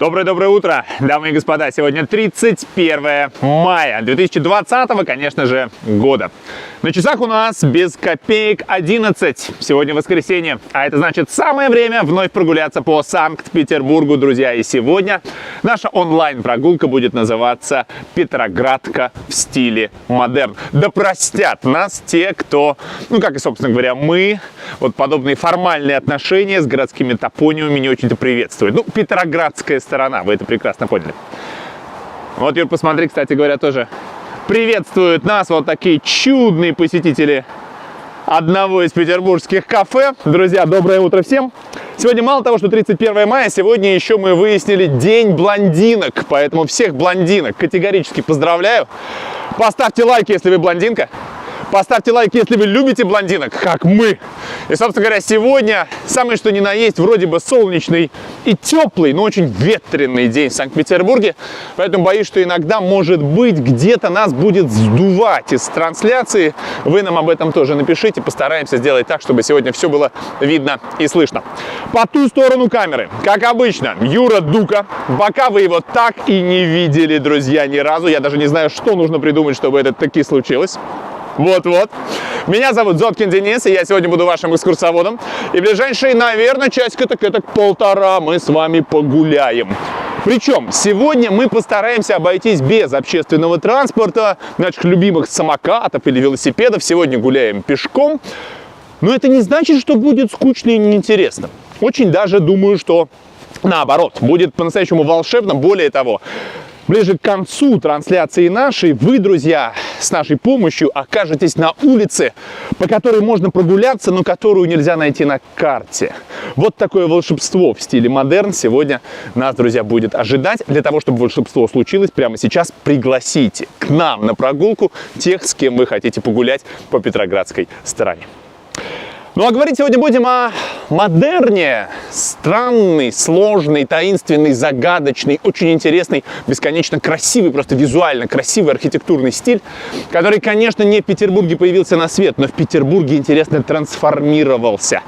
Доброе утро, дамы и господа. Сегодня 31 мая 2020, конечно же, года. На часах у нас без копеек 11. Сегодня воскресенье, а это значит самое время вновь прогуляться по Санкт-Петербургу, друзья. И сегодня наша онлайн-прогулка будет называться «Петроградка в стиле модерн». Да простят нас те, кто, как и, собственно говоря, мы, вот подобные формальные отношения с городскими топонимами не очень-то приветствуют. Петроградская сторона, вы это прекрасно поняли. Вот, Юр, посмотри, кстати говоря, тоже приветствуют нас вот такие чудные посетители одного из петербургских кафе. Друзья, доброе утро всем! Сегодня мало того, что 31 мая, сегодня еще мы выяснили день блондинок, поэтому всех блондинок категорически поздравляю. Поставьте лайки, если вы блондинка. Поставьте лайк, если вы любите блондинок, как мы. И, собственно говоря, сегодня самое что ни на есть вроде бы солнечный и теплый, но очень ветреный день в Санкт-Петербурге. Поэтому боюсь, что иногда, может быть, где-то нас будет сдувать из трансляции. Вы нам об этом тоже напишите. Постараемся сделать так, чтобы сегодня все было видно и слышно. По ту сторону камеры, как обычно, Юра Дука. Пока вы его так и не видели, друзья, ни разу. Я даже не знаю, что нужно придумать, чтобы это таки случилось. Вот-вот. Меня зовут Зоткин Денис, и я сегодня буду вашим экскурсоводом. И ближайшие, наверное, часика так полтора мы с вами погуляем. Причем сегодня мы постараемся обойтись без общественного транспорта, наших любимых самокатов или велосипедов. Сегодня гуляем пешком. Но это не значит, что будет скучно и неинтересно. Очень даже думаю, что наоборот, будет по-настоящему волшебно. Более того, ближе к концу трансляции нашей вы, друзья, с нашей помощью окажетесь на улице, по которой можно прогуляться, но которую нельзя найти на карте. Вот такое волшебство в стиле модерн сегодня нас, друзья, будет ожидать. Для того, чтобы волшебство случилось, прямо сейчас пригласите к нам на прогулку тех, с кем вы хотите погулять по Петроградской стороне. Ну а говорить сегодня будем о модерне. Странный, сложный, таинственный, загадочный, очень интересный, бесконечно красивый, просто визуально красивый архитектурный стиль, который, конечно, не в Петербурге появился на свет, но в Петербурге интересно трансформировался.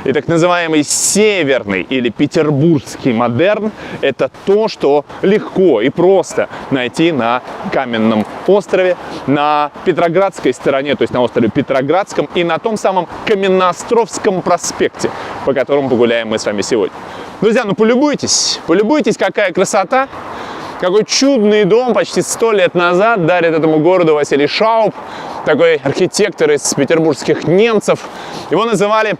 И так называемый северный или петербургский модерн – это то, что легко и просто найти на Каменном острове, на Петроградской стороне, то есть на острове Петроградском и на том самом Каменноостровском проспекте, по которому погуляем мы с вами сегодня. Друзья, полюбуйтесь, какая красота, какой чудный дом почти 100 лет назад дарит этому городу Василий Шауб, такой архитектор из петербургских немцев. Его называли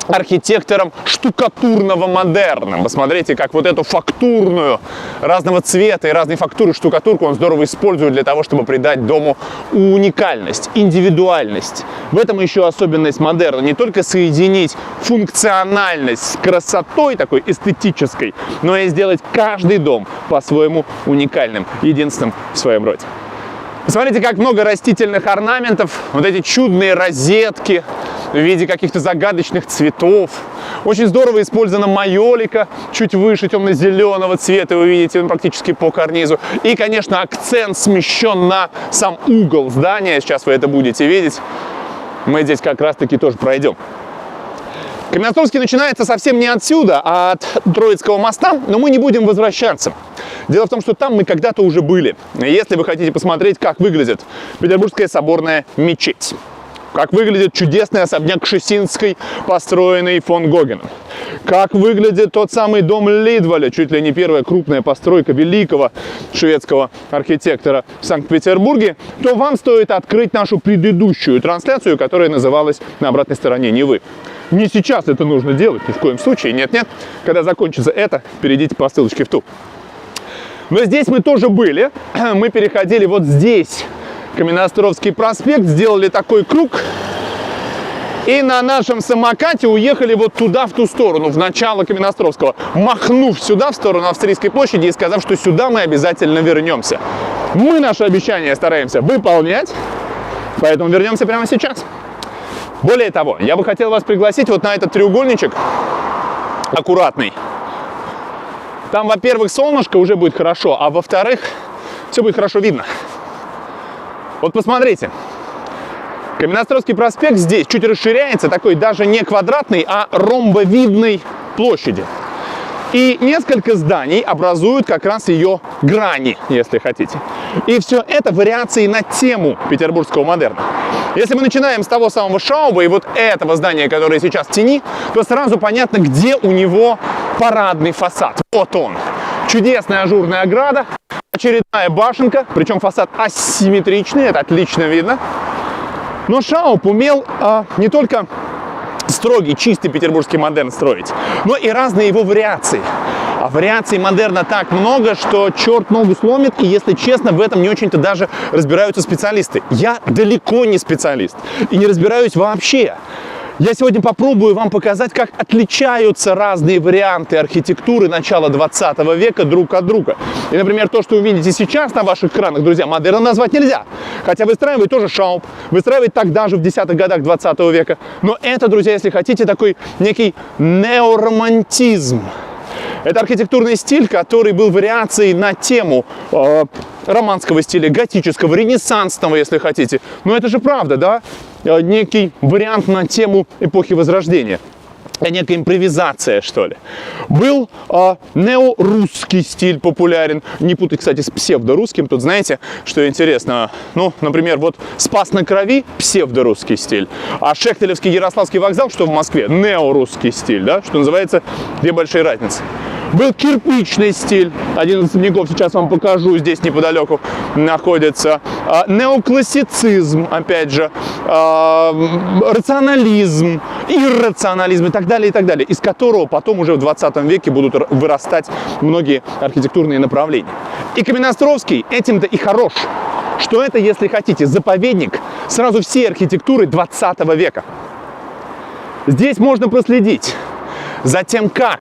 архитектором штукатурного модерна. Посмотрите, как вот эту фактурную, разного цвета и разной фактуры штукатурку он здорово использует для того, чтобы придать дому уникальность, индивидуальность. В этом еще особенность модерна. Не только соединить функциональность с красотой такой эстетической, но и сделать каждый дом по-своему уникальным, единственным в своем роде. Посмотрите, как много растительных орнаментов, вот эти чудные розетки в виде каких-то загадочных цветов. Очень здорово использована майолика, чуть выше темно-зеленого цвета, вы видите, практически по карнизу. И, конечно, акцент смещен на сам угол здания, сейчас вы это будете видеть. Мы здесь как раз-таки тоже пройдем. Каменноостровский начинается совсем не отсюда, а от Троицкого моста, но мы не будем возвращаться. Дело в том, что там мы когда-то уже были. Если вы хотите посмотреть, как выглядит Петербургская соборная мечеть, как выглядит чудесный особняк Кшесинской, построенный фон Гогеном, как выглядит тот самый дом Лидваля, чуть ли не первая крупная постройка великого шведского архитектора в Санкт-Петербурге, то вам стоит открыть нашу предыдущую трансляцию, которая называлась «На обратной стороне Невы». Не сейчас это нужно делать, ни в коем случае, нет-нет. Когда закончится это, перейдите по ссылочке в ту. Но здесь мы тоже были. Мы переходили вот здесь, Каменноостровский проспект, сделали такой круг. И на нашем самокате уехали вот туда, в ту сторону, в начало Каменноостровского, махнув сюда, в сторону Австрийской площади, и сказав, что сюда мы обязательно вернемся. Мы наше обещание стараемся выполнять, поэтому вернемся прямо сейчас. Более того, я бы хотел вас пригласить вот на этот треугольничек аккуратный. Там, во-первых, солнышко уже будет хорошо, а во-вторых, все будет хорошо видно. Вот посмотрите. Каменноостровский проспект здесь чуть расширяется, такой даже не квадратный, а ромбовидной площади. И несколько зданий образуют как раз ее грани, если хотите. И все это вариации на тему петербургского модерна. Если мы начинаем с того самого Шауба и вот этого здания, которое сейчас в тени, то сразу понятно, где у него парадный фасад. Вот он. Чудесная ажурная ограда, очередная башенка, причем фасад асимметричный, это отлично видно. Но Шауб умел не только строгий, чистый петербургский модерн строить, но и разные его вариации. А вариаций модерна так много, что черт ногу сломит, и, если честно, в этом не очень-то даже разбираются специалисты. Я далеко не специалист и не разбираюсь вообще. Я сегодня попробую вам показать, как отличаются разные варианты архитектуры начала 20 века друг от друга. И, например, то, что вы видите сейчас на ваших экранах, друзья, модерном назвать нельзя. Хотя выстраивает тоже Шауб, выстраивает тогда же в 10-х годах 20 века. Но это, друзья, если хотите, такой некий неоромантизм. Это архитектурный стиль, который был вариацией на тему романского стиля, готического, ренессансного, если хотите. Но это же правда, да? Некий вариант на тему эпохи Возрождения. Некая импровизация, что ли. Был неорусский стиль популярен. Не путать, кстати, с псевдорусским. Тут знаете, что интересно? Ну, например, вот Спас на Крови – псевдорусский стиль. А Шехтелевский Ярославский вокзал, что в Москве – неорусский стиль, да? Что называется, две большие разницы. Был кирпичный стиль. Один из особняков сейчас вам покажу. Здесь неподалеку находится. Неоклассицизм, опять же. Рационализм, иррационализм и так далее, из которого потом уже в 20 веке будут вырастать многие архитектурные направления. И Каменноостровский этим-то и хорош, что это, если хотите, заповедник сразу всей архитектуры 20 века. Здесь можно проследить за тем, как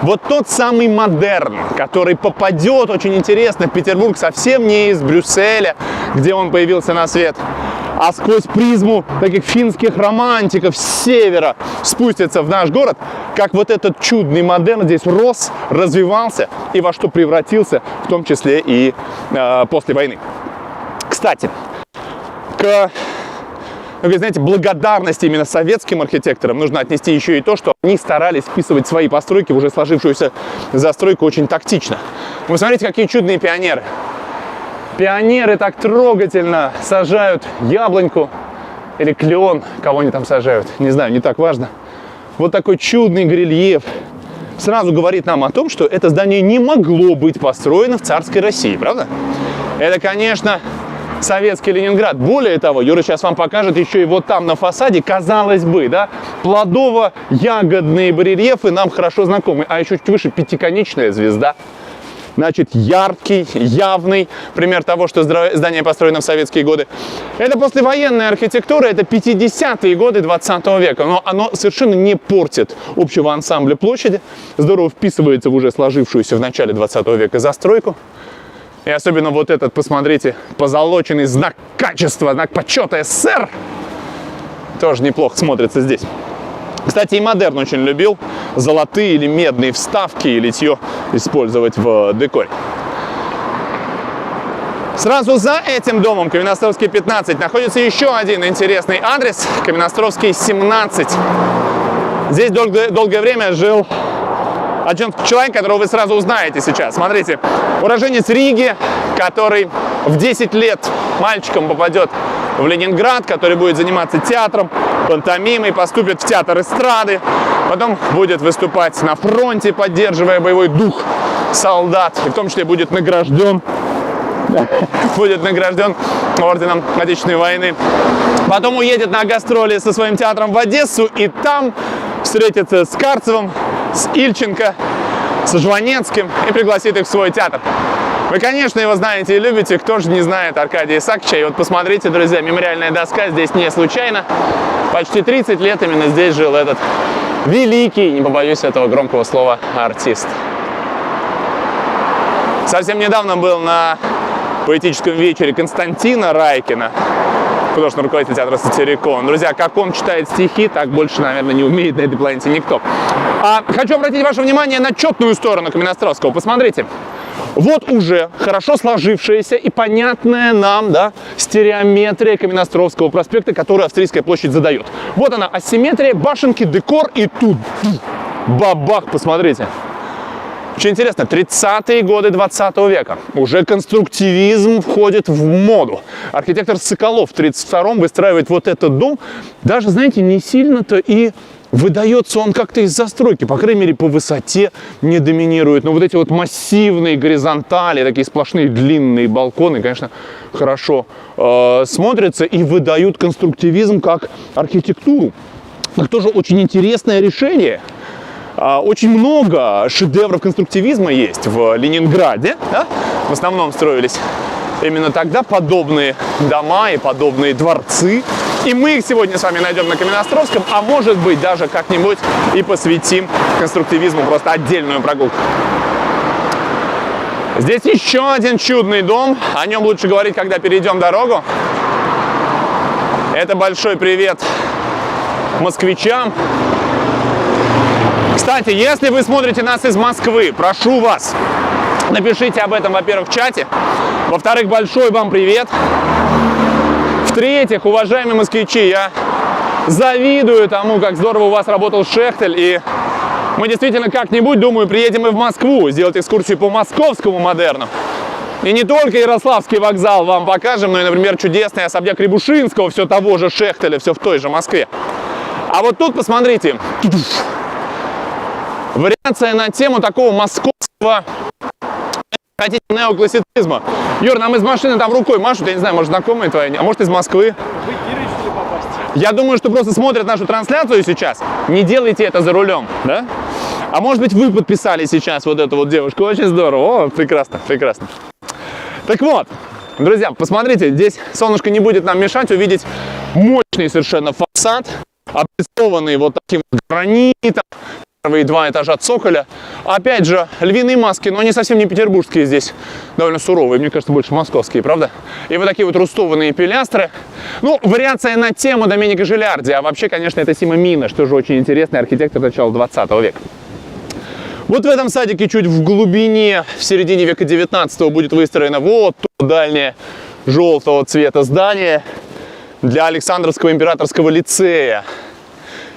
вот тот самый модерн, который попадет, очень интересно, в Петербург совсем не из Брюсселя, где он появился на свет, а сквозь призму таких финских романтиков с севера спустится в наш город, как вот этот чудный модерн здесь рос, развивался и во что превратился, в том числе и после войны. Кстати, к знаете, благодарности именно советским архитекторам нужно отнести еще и то, что они старались вписывать свои постройки в уже сложившуюся застройку очень тактично. Вы смотрите, какие чудные пионеры. Пионеры так трогательно сажают яблоньку или клен, кого они там сажают, не знаю, не так важно. Вот такой чудный горельеф сразу говорит нам о том, что это здание не могло быть построено в царской России, правда? Это, конечно, советский Ленинград. Более того, Юра сейчас вам покажет еще и вот там на фасаде, казалось бы, да, плодово-ягодные барельефы нам хорошо знакомы, а еще чуть выше пятиконечная звезда. Значит, яркий, явный пример того, что здание построено в советские годы. Это послевоенная архитектура, это 50-е годы 20 века, но оно совершенно не портит общего ансамбля площади, здорово вписывается в уже сложившуюся в начале 20 века застройку. И особенно вот этот, посмотрите, позолоченный знак качества, знак почета СССР, тоже неплохо смотрится здесь. Кстати, и модерн очень любил золотые или медные вставки и литье использовать в декоре. Сразу за этим домом, Каменноостровский 15, находится еще один интересный адрес, Каменноостровский 17. Здесь долгое время жил один человек, которого вы сразу узнаете сейчас. Смотрите, уроженец Риги, который в 10 лет мальчиком попадет в Ленинград, который будет заниматься театром, пантомимой, поступит в театр эстрады, потом будет выступать на фронте, поддерживая боевой дух солдат, и в том числе будет награжден орденом Отечественной войны. Потом уедет на гастроли со своим театром в Одессу, и там встретится с Карцевым, с Ильченко, с Жванецким и пригласит их в свой театр. Вы, конечно, его знаете и любите, кто же не знает Аркадия Исааковича. И вот посмотрите, друзья, мемориальная доска здесь не случайно. Почти 30 лет именно здесь жил этот великий, не побоюсь этого громкого слова, артист. Совсем недавно был на поэтическом вечере Константина Райкина, художественный руководитель театра «Сатирикон». Друзья, как он читает стихи, так больше, наверное, не умеет на этой планете никто. Хочу обратить ваше внимание на четную сторону Каменноостровского. Посмотрите. Вот уже хорошо сложившаяся и понятная нам, да, стереометрия Каменноостровского проспекта, которую Австрийская площадь задает. Вот она, асимметрия, башенки, декор, и тут бабах, посмотрите. Очень интересно, 30-е годы 20 века. Уже конструктивизм входит в моду. Архитектор Соколов в 1932-м выстраивает вот этот дом. Даже, знаете, не сильно-то и выдается он как-то из застройки. По крайней мере, по высоте не доминирует. Но вот эти вот массивные горизонтали, такие сплошные длинные балконы, конечно, хорошо смотрятся и выдают конструктивизм как архитектуру. Это тоже очень интересное решение. Очень много шедевров конструктивизма есть в Ленинграде. Да? В основном строились именно тогда подобные дома и подобные дворцы. И мы их сегодня с вами найдем на Каменноостровском, а может быть даже как-нибудь и посвятим конструктивизму просто отдельную прогулку. Здесь еще один чудный дом. О нем лучше говорить, когда перейдем дорогу. Это большой привет москвичам. Кстати, если вы смотрите нас из Москвы, прошу вас, напишите об этом, во-первых, в чате. Во-вторых, большой вам привет. В-третьих, уважаемые москвичи, я завидую тому, как здорово у вас работал Шехтель. И мы действительно как-нибудь, думаю, приедем и в Москву сделать экскурсию по московскому модерну. И не только Ярославский вокзал вам покажем, но и, например, чудесный особняк Рябушинского, все того же Шехтеля, все в той же Москве. А вот тут, посмотрите, вариация на тему такого московского, хотите, неоклассицизма. Юр, нам из машины там рукой машут, я не знаю, может, знакомые твои, а может, из Москвы. Вы Киры, что ли, попасть? Я думаю, что просто смотрят нашу трансляцию сейчас. Не делайте это за рулем, да? А может быть, вы подписали сейчас вот эту вот девушку. Очень здорово. О, прекрасно, прекрасно. Так вот, друзья, посмотрите, здесь солнышко не будет нам мешать увидеть мощный совершенно фасад, облицованный вот таким гранитом. Первые 2 этажа цоколя. Опять же, львиные маски, но они совсем не петербургские здесь. Довольно суровые, мне кажется, больше московские, правда? И вот такие вот рустованные пилястры. Ну, вариация на тему Доменико Жилярди. А вообще, конечно, это Симо Мина, что же очень интересный архитектор начала 20 века. Вот в этом садике чуть в глубине, в середине века 19 будет выстроено вот то дальнее желтого цвета здание для Александровского императорского лицея.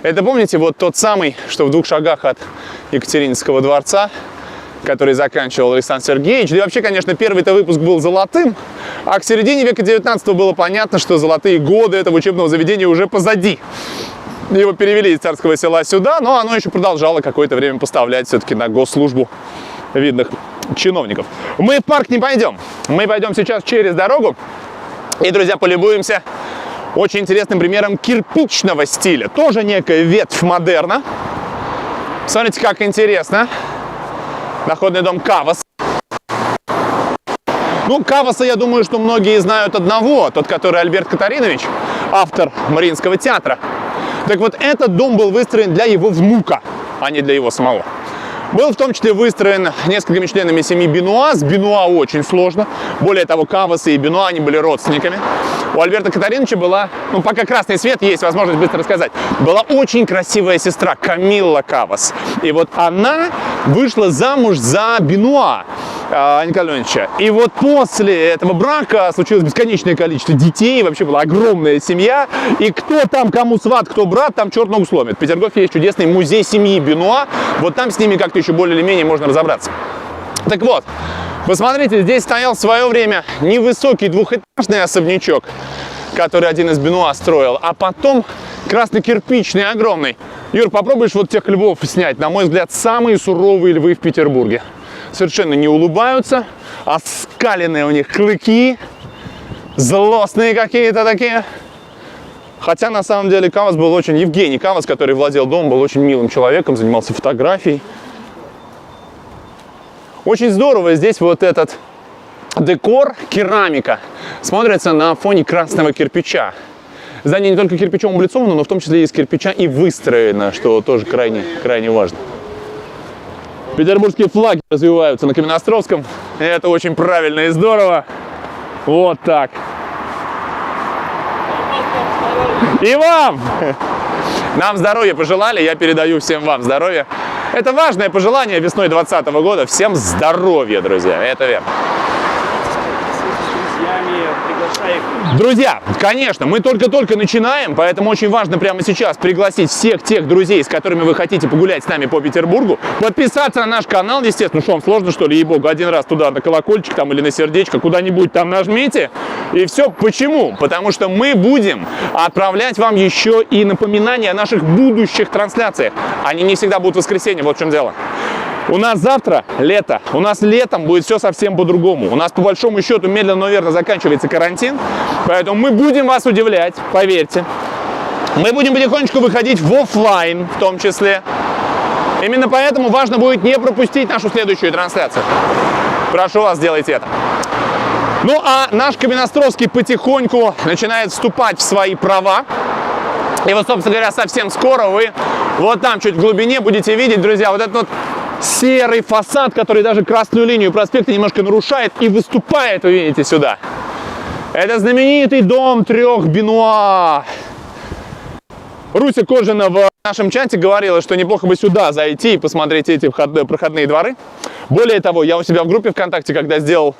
Это, помните, вот тот самый, что в 2 шагах от Екатерининского дворца, который заканчивал Александр Сергеевич. Да и вообще, конечно, первый-то выпуск был золотым, а к середине века 19 было понятно, что золотые годы этого учебного заведения уже позади. Его перевели из Царского Села сюда, но оно еще продолжало какое-то время поставлять все-таки на госслужбу видных чиновников. Мы в парк не пойдем. Мы пойдем сейчас через дорогу и, друзья, полюбуемся очень интересным примером кирпичного стиля. Тоже некая ветвь модерна. Смотрите, как интересно. Доходный дом Кавас. Ну, Каваса, я думаю, что многие знают одного. Тот, который Альберт Катаринович, автор Мариинского театра. Так вот, этот дом был выстроен для его внука, а не для его самого. Был в том числе выстроен несколькими членами семьи Бенуа. С Бенуа очень сложно. Более того, Каваса и Бенуа, они были родственниками. У Альберта Катариновича была, ну, пока красный свет, есть возможность быстро рассказать, была очень красивая сестра Камилла Кавас. И вот она вышла замуж за Бенуа Николаевича. И вот после этого брака случилось бесконечное количество детей, вообще была огромная семья. И кто там, кому сват, кто брат, там черт ногу сломит. В Петергофе есть чудесный музей семьи Бенуа. Вот там с ними как-то еще более или менее можно разобраться. Так вот, посмотрите, здесь стоял в свое время невысокий двухэтажный особнячок, который один из Бенуа строил, а потом красно-кирпичный, огромный. Юр, попробуешь вот тех львов снять? На мой взгляд, самые суровые львы в Петербурге. Совершенно не улыбаются, оскаленные у них клыки, злостные какие-то такие. Хотя, на самом деле, Кавас был очень... Евгений Кавас, который владел домом, был очень милым человеком, занимался фотографией. Очень здорово здесь вот этот декор, керамика, смотрится на фоне красного кирпича. Здание не только кирпичом облицовано, но в том числе из кирпича и выстроено, что тоже крайне важно. Петербургские флаги развиваются на Каменноостровском. И это очень правильно и здорово. Вот так. И вам! Нам здоровья пожелали, я передаю всем вам здоровья. Это важное пожелание весной 2020 года. Всем здоровья, друзья, это верно. С друзьями Друзья, конечно, мы только-только начинаем, поэтому очень важно прямо сейчас пригласить всех тех друзей, с которыми вы хотите погулять с нами по Петербургу, подписаться на наш канал, естественно. Что, вам сложно, что ли, ей-богу, один раз туда на колокольчик там или на сердечко, куда-нибудь там нажмите, и все. Почему? Потому что мы будем отправлять вам еще и напоминания о наших будущих трансляциях. Они не всегда будут в воскресенье, вот в чем дело. У нас завтра лето, у нас летом будет все совсем по-другому. У нас по большому счету медленно, но верно заканчивается карантин, поэтому мы будем вас удивлять, поверьте. Мы будем потихонечку выходить в офлайн в том числе. Именно поэтому важно будет не пропустить нашу следующую трансляцию. Прошу вас, сделайте это. Ну а наш Каменноостровский потихоньку начинает вступать в свои права. И вот, собственно говоря, совсем скоро вы вот там чуть в глубине будете видеть, друзья, вот этот вот серый фасад, который даже красную линию проспекта немножко нарушает и выступает, вы видите, сюда. Это знаменитый дом 3 Бенуа. Руся Кожина в нашем чате говорила, что неплохо бы сюда зайти и посмотреть эти проходные дворы. Более того, я у себя в группе ВКонтакте, когда сделал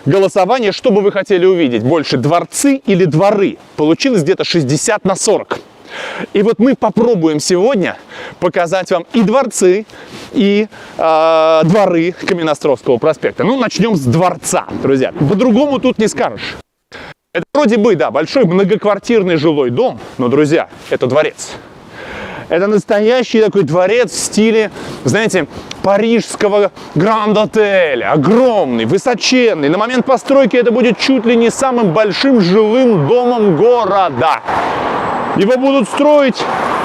голосование, что бы вы хотели увидеть, больше дворцы или дворы, получилось где-то 60/40. И вот мы попробуем сегодня показать вам и дворцы, и дворы Каменноостровского проспекта. Ну, начнем с дворца, друзья. По-другому тут не скажешь. Это вроде бы, да, большой многоквартирный жилой дом, но, друзья, это дворец. Это настоящий такой дворец в стиле, знаете, парижского гранд-отеля. Огромный, высоченный. На момент постройки это будет чуть ли не самым большим жилым домом города. Его будут строить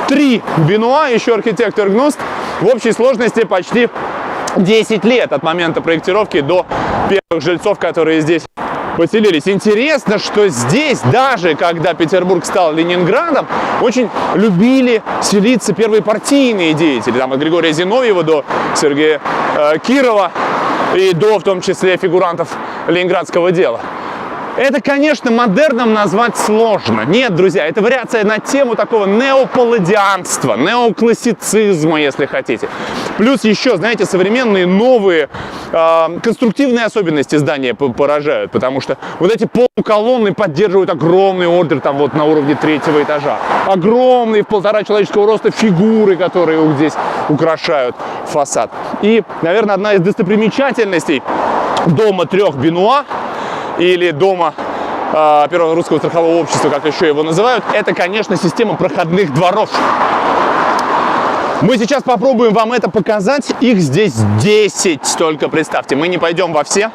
3 Бенуа, еще архитектор Гност. В общей сложности почти 10 лет от момента проектировки до первых жильцов, которые здесь поселились. Интересно, что здесь, даже когда Петербург стал Ленинградом, очень любили селиться первые партийные деятели. Там от Григория Зиновьева до Сергея Кирова и до, в том числе, фигурантов ленинградского дела. Это, конечно, модерном назвать сложно. Нет, друзья, это вариация на тему такого неопалладианства, неоклассицизма, если хотите. Плюс еще, знаете, современные новые конструктивные особенности здания поражают, потому что вот эти полуколонны поддерживают огромный ордер там вот на уровне 3-го этажа. Огромные в 1,5 человеческого роста фигуры, которые здесь украшают фасад. И, наверное, одна из достопримечательностей дома 3 Бенуа, или дома Первого русского страхового общества, как еще его называют, это, конечно, система проходных дворов. Мы сейчас попробуем вам это показать. Их здесь 10, только представьте. Мы не пойдем во все.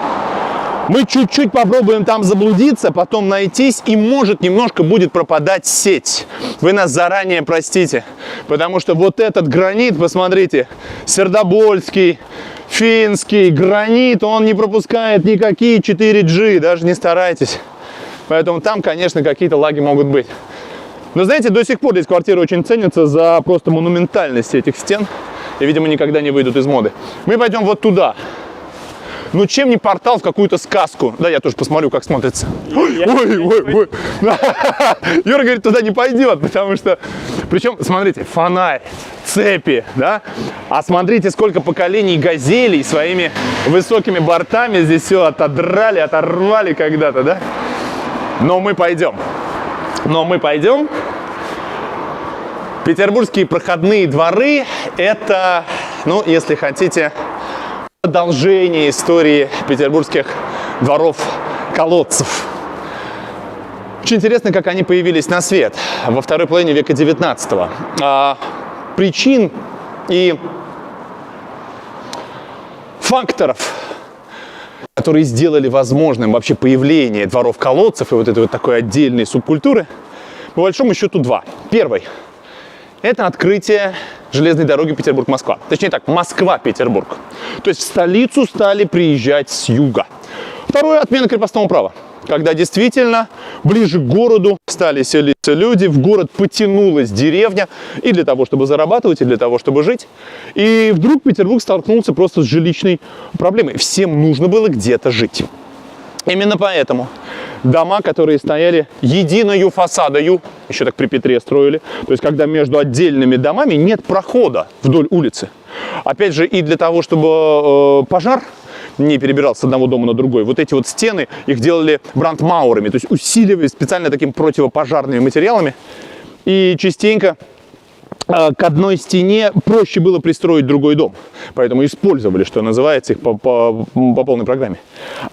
Мы чуть-чуть попробуем там заблудиться, потом найтись, и, может, немножко будет пропадать сеть. Вы нас заранее простите, потому что вот этот гранит, посмотрите, сердобольский, финский гранит, он не пропускает никакие 4G, даже не старайтесь. Поэтому там, конечно, какие-то лаги могут быть. Но, знаете, до сих пор здесь квартиры очень ценятся за просто монументальность этих стен. И, видимо, никогда не выйдут из моды. Мы пойдем вот туда. Ну, чем не портал в какую-то сказку? Да, я тоже посмотрю, как смотрится. Ой. Юра говорит, туда не пойдет, потому что... Причем, смотрите, фонарь, цепи, да? А смотрите, сколько поколений газелей своими высокими бортами здесь все отодрали, оторвали когда-то, да? Но мы пойдем. Петербургские проходные дворы – это, ну, если хотите, продолжение истории петербургских дворов-колодцев. Очень интересно, как они появились на свет во второй половине века 19-го. Причин и факторов, которые сделали возможным вообще появление дворов-колодцев и вот этой вот такой отдельной субкультуры, по большому счету два. Первый – это открытие железной дороги Петербург-Москва. Точнее так, Москва-Петербург. То есть в столицу стали приезжать с юга. Второе – отмена крепостного права. Когда действительно ближе к городу стали селиться люди, в город потянулась деревня и для того, чтобы зарабатывать, и для того, чтобы жить. И вдруг Петербург столкнулся просто с жилищной проблемой. Всем нужно было где-то жить. Именно поэтому дома, которые стояли единою фасадою, еще так при Петре строили, то есть когда между отдельными домами нет прохода вдоль улицы. Опять же, и для того, чтобы пожар не перебирался с одного дома на другой. Вот эти вот стены, их делали брандмауэрами, то есть усиливали специально такими противопожарными материалами. И частенько к одной стене проще было пристроить другой дом. Поэтому использовали, что называется, их по полной программе.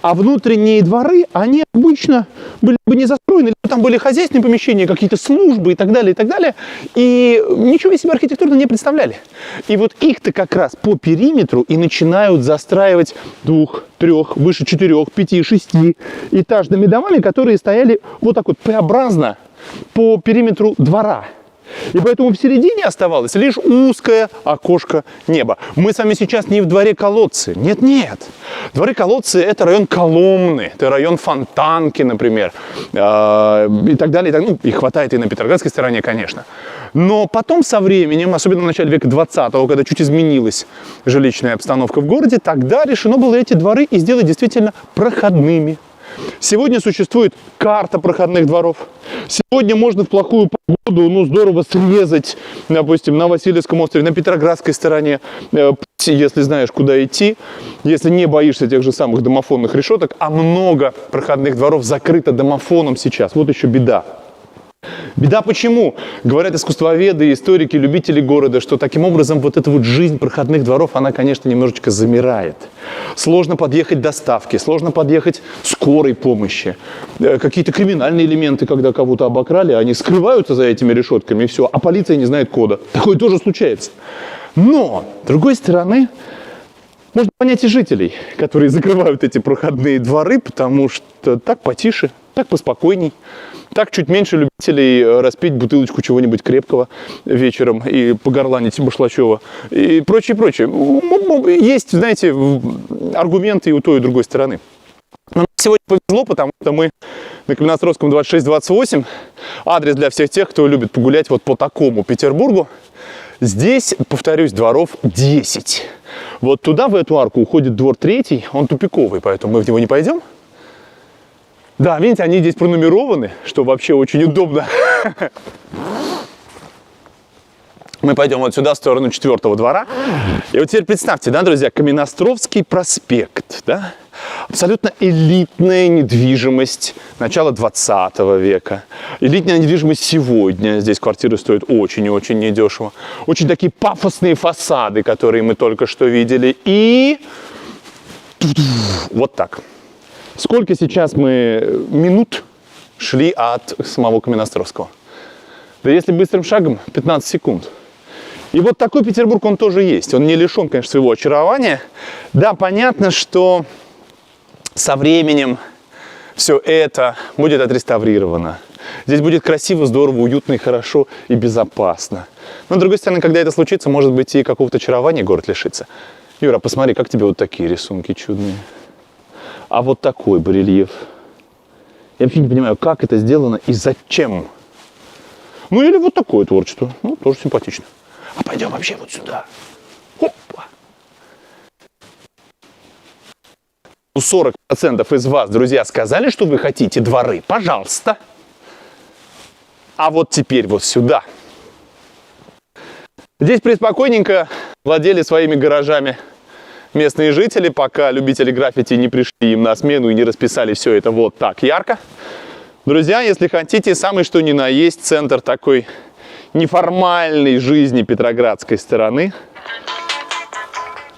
А внутренние дворы, они обычно были бы не застроены. Там были хозяйственные помещения, какие-то службы и так далее, и так далее. И ничего себе архитектурно не представляли. И вот их-то как раз по периметру и начинают застраивать 2, 3, выше 4, 5, 6 этажными домами, которые стояли вот так вот П-образно по периметру двора. И поэтому в середине оставалось лишь узкое окошко неба. Мы с вами сейчас не в дворе Колодцы. Нет. Дворы Колодцы – это район Коломны, это район Фонтанки, например, и так далее. Ну, и хватает и на Петроградской стороне, конечно. Но потом со временем, особенно в начале века 20-го, когда чуть изменилась жилищная обстановка в городе, тогда решено было эти дворы и сделать действительно проходными. Сегодня существует карта проходных дворов. Сегодня можно в плохую погоду, здорово срезать, допустим, на Васильевском острове, на Петроградской стороне, если знаешь, куда идти, если не боишься тех же самых домофонных решеток, а много проходных дворов закрыто домофоном сейчас. Вот еще беда. Беда почему? Говорят искусствоведы, историки, любители города, что таким образом вот эта вот жизнь проходных дворов, она, конечно, немножечко замирает. Сложно подъехать доставке, сложно подъехать скорой помощи. Какие-то криминальные элементы, когда кого-то обокрали, они скрываются за этими решетками и все, а полиция не знает кода. Такое тоже случается. Но, с другой стороны, можно понять и жителей, которые закрывают эти проходные дворы, потому что так потише, так поспокойней. Так чуть меньше любителей распить бутылочку чего-нибудь крепкого вечером и погорланить башлачева и прочее. Есть, знаете, аргументы и у той, и у другой стороны. Но нам сегодня повезло, потому что мы на Каменноостровском 26-28. Адрес для всех тех, кто любит погулять вот по такому Петербургу. Здесь, повторюсь, дворов 10. Вот туда, в эту арку, уходит двор 3, он тупиковый, поэтому мы в него не пойдем. Да, видите, они здесь пронумерованы, что вообще очень удобно. Мы пойдем вот сюда, в сторону 4-го двора. И вот теперь представьте, да, друзья, Каменноостровский проспект, да? Абсолютно элитная недвижимость начала 20 века. Элитная недвижимость сегодня. Здесь квартиры стоят очень и очень недешево. Очень такие пафосные фасады, которые мы только что видели. И вот так. Сколько сейчас мы минут шли от самого Каменноостровского? Да если быстрым шагом, 15 секунд. И вот такой Петербург, он тоже есть. Он не лишен, конечно, своего очарования. Да, понятно, что со временем все это будет отреставрировано. Здесь будет красиво, здорово, уютно и хорошо и безопасно. Но, с другой стороны, когда это случится, может быть, и какого-то очарования город лишится. Юра, посмотри, как тебе вот такие рисунки чудные. А вот такой барельеф. Я вообще не понимаю, как это сделано и зачем. Ну или вот такое творчество. Ну, тоже симпатично. А пойдем вообще вот сюда. Опа. 40% из вас, друзья, сказали, что вы хотите дворы. Пожалуйста. А вот теперь вот сюда. Здесь преспокойненько владели своими гаражами местные жители, пока любители граффити не пришли им на смену и не расписали все это вот так ярко. Друзья, если хотите, самый что ни на есть центр такой неформальной жизни петроградской стороны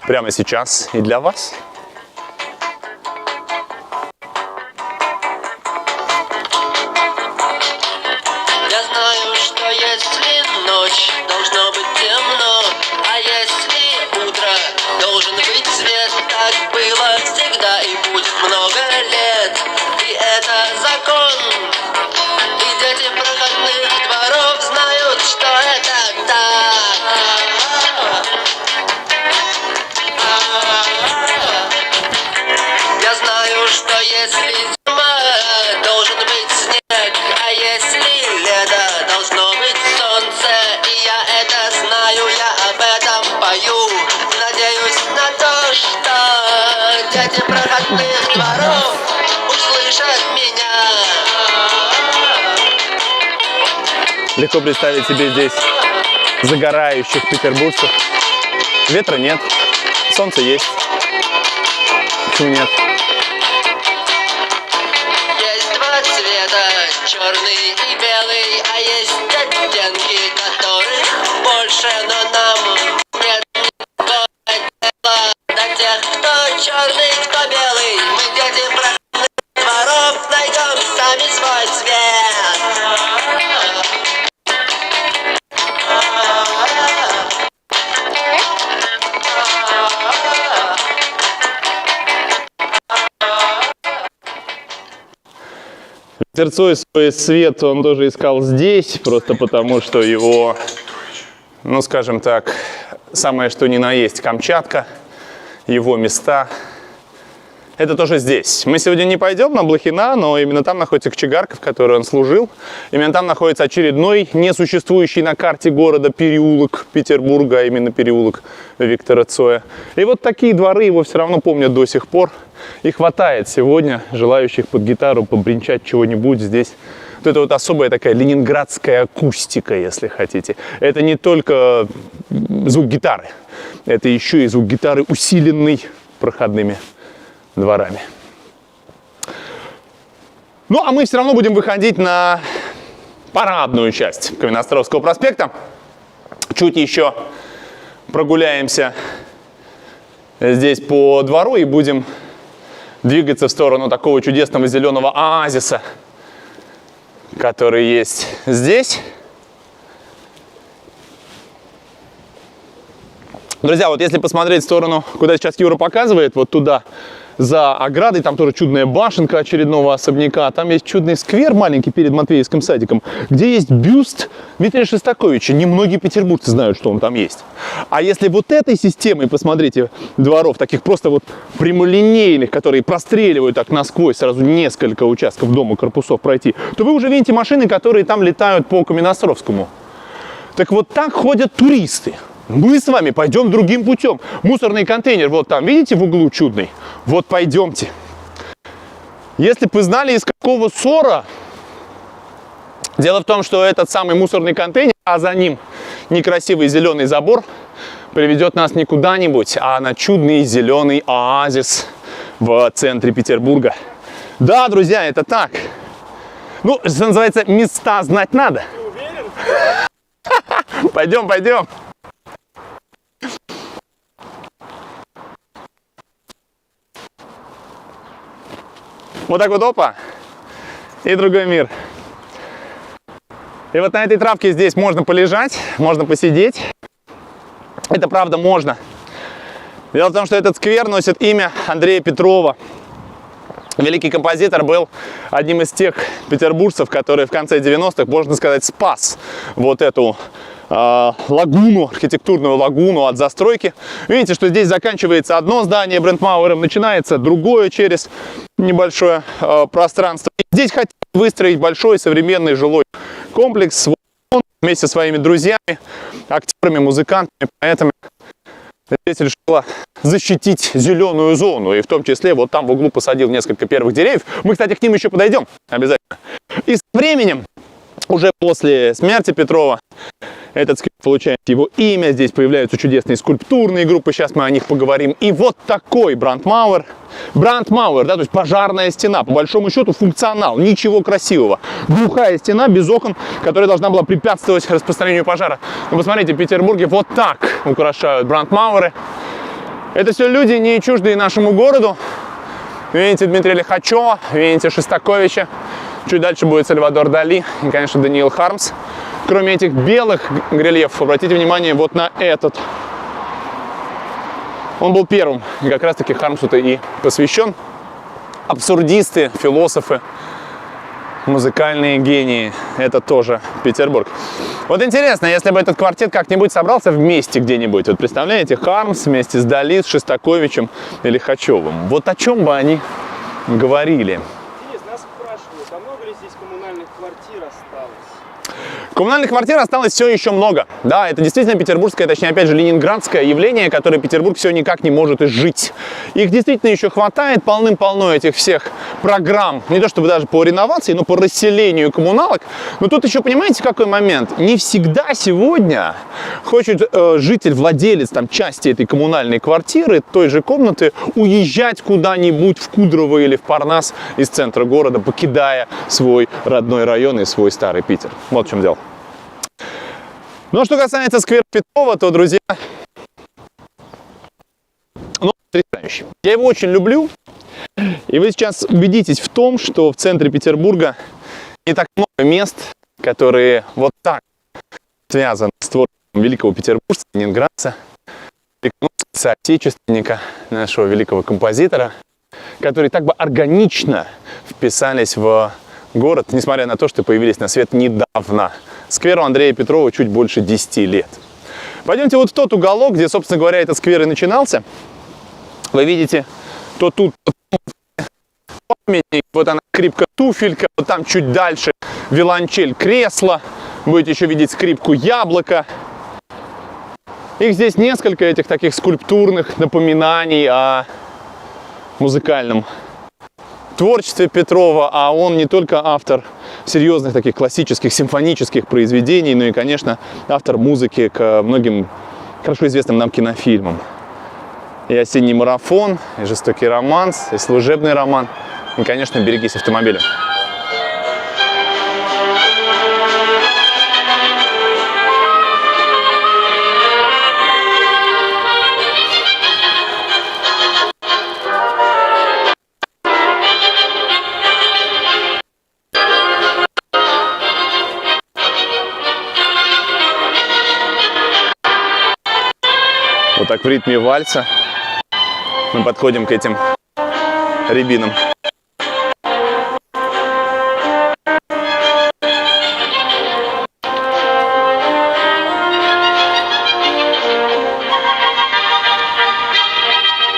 прямо сейчас и для вас. Я знаю, что если ночь, должно быть темно, а если утро, должен быть свет. Так было всегда и будет много лет, и это закон. И дети проходных дворов знают, что это так. Я знаю, что если зима, должен быть снег, а если лето, должно быть солнце. И я это знаю, я об этом пою. Надеюсь на то, что дети проходных дворов услышат меня. Легко представить себе здесь загорающих петербуржцев. Ветра нет, солнце есть. почему нет? Есть два цвета, черный и белый, а есть оттенки, которых больше, но нам нет никакого дела до тех, кто черный, кто белый. Мы дети проходных дворов, найдем сами свой цвет. Ветерцой свой цвет он тоже искал здесь, просто потому что его, ну скажем так, самое что ни на есть Камчатка, его места, это тоже здесь. Мы сегодня не пойдем на Блохина, но именно там находится кочегарка, в которой он служил. Именно там находится очередной несуществующий на карте города переулок Петербурга, а именно переулок Виктора Цоя. И вот такие дворы его все равно помнят до сих пор. И хватает сегодня желающих под гитару побринчать чего-нибудь здесь. Вот это вот особая такая ленинградская акустика, если хотите. Это не только звук гитары, это еще и звук гитары, усиленный проходными дворами. Ну, а мы все равно будем выходить на парадную часть Каменноостровского проспекта. Чуть еще прогуляемся здесь по двору и будем двигаться в сторону такого чудесного зеленого оазиса, который есть здесь. Друзья, вот если посмотреть в сторону, куда сейчас Юра показывает, вот туда, за оградой, там тоже чудная башенка очередного особняка, там есть чудный сквер маленький перед Матвеевским садиком, где есть бюст Дмитрия Шостаковича. Немногие петербуржцы знают, что он там есть. А если вот этой системой, посмотрите, дворов, таких просто вот прямолинейных, которые простреливают так насквозь, сразу несколько участков дома, корпусов пройти, то вы уже видите машины, которые там летают по Каменноостровскому. Так вот так ходят туристы. Мы с вами пойдем другим путем. Мусорный контейнер вот там, видите, в углу чудный? Вот пойдемте. Если бы вы знали, из какого ссора. Дело в том, что этот самый мусорный контейнер, а за ним некрасивый зеленый забор, приведет нас не куда-нибудь, а на чудный зеленый оазис в центре Петербурга. Да, друзья, это так. Ну, что называется, места знать надо. Ты уверен? Пойдем, пойдем. Вот так вот, опа, и другой мир. И вот на этой травке здесь можно полежать, можно посидеть. Это правда можно. Дело в том, что этот сквер носит имя Андрея Петрова. Великий композитор был одним из тех петербуржцев, которые в конце 90-х, можно сказать, спас вот эту лагуну, архитектурную лагуну от застройки. Видите, что здесь заканчивается одно здание Брандмауэром, начинается другое через небольшое пространство. И здесь хотят выстроить большой современный жилой комплекс. Он вместе со своими друзьями, актерами, музыкантами, поэтами здесь решила защитить зеленую зону. И в том числе вот там в углу посадил несколько первых деревьев. Мы, кстати, к ним еще подойдем обязательно. И с временем, уже после смерти Петрова, этот сквер получает его имя. Здесь появляются чудесные скульптурные группы. Сейчас мы о них поговорим. И вот такой Брандмауэр. Брандмауэр, да, то есть пожарная стена. По большому счету функционал. Ничего красивого. Глухая стена без окон, которая должна была препятствовать распространению пожара. Но посмотрите, в Петербурге вот так украшают Брандмауэры. Это все люди, не чуждые нашему городу. Видите Дмитрия Лихачева, видите Шостаковича. Чуть дальше будет Сальвадор Дали и, конечно, Даниил Хармс. Кроме этих белых рельефов, обратите внимание вот на этот. Он был первым, и как раз-таки Хармсу-то и посвящен. Абсурдисты, философы, музыкальные гении. Это тоже Петербург. Вот интересно, если бы этот квартет как-нибудь собрался вместе где-нибудь. Вот представляете, Хармс вместе с Дали, с Шостаковичем и Лихачевым. Вот о чем бы они говорили. Нас спрашивают, а много ли здесь коммунальных квартир осталось? Коммунальных квартир осталось все еще много. Да, это действительно петербургское, точнее, опять же, ленинградское явление, которое Петербург все никак не может изжить. Их действительно еще хватает полным-полно, этих всех программ, не то чтобы даже по реновации, но по расселению коммуналок. Но тут еще понимаете, какой момент? Не всегда сегодня хочет житель, владелец там части этой коммунальной квартиры, той же комнаты, уезжать куда-нибудь в Кудрово или в Парнас из центра города, покидая свой родной район и свой старый Питер. Вот в чем дело. Ну, а что касается сквера Петрова, то, друзья, ну, потрясающий. Я его очень люблю. И вы сейчас убедитесь в том, что в центре Петербурга не так много мест, которые вот так связаны с творчеством великого петербуржца, ленинградца, соотечественника нашего великого композитора, которые так бы органично вписались в город, несмотря на то, что появились на свет недавно. Скверу Андрея Петрова чуть больше 10 лет. Пойдемте вот в тот уголок, где, собственно говоря, этот сквер и начинался. Вы видите, то тут памятник, вот она скрипка-туфелька, вот там чуть дальше виолончель, кресло. Будете еще видеть скрипку яблоко. Их здесь несколько, этих таких скульптурных напоминаний о музыкальном творчестве Петрова, а он не только автор серьезных таких классических симфонических произведений, но и, конечно, автор музыки к многим хорошо известным нам кинофильмам. И «Осенний марафон», и «Жестокий романс», и «Служебный роман», и, конечно, «Берегись автомобиля». Вот так в ритме вальса мы подходим к этим рябинам.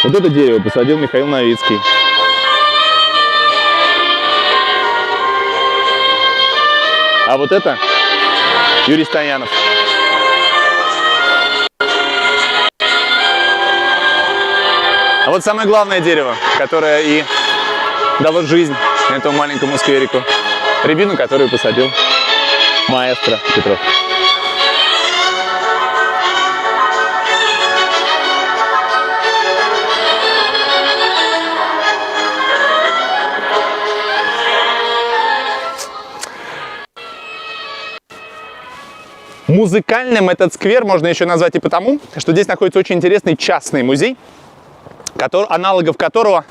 Вот это дерево посадил Михаил Новицкий. А вот это Юрий Стоянов. А вот самое главное дерево, которое и дало жизнь этому маленькому скверику. Рябину, которую посадил маэстро Петров. Музыкальным этот сквер можно еще назвать и потому, что здесь находится очень интересный частный музей, аналогов которого,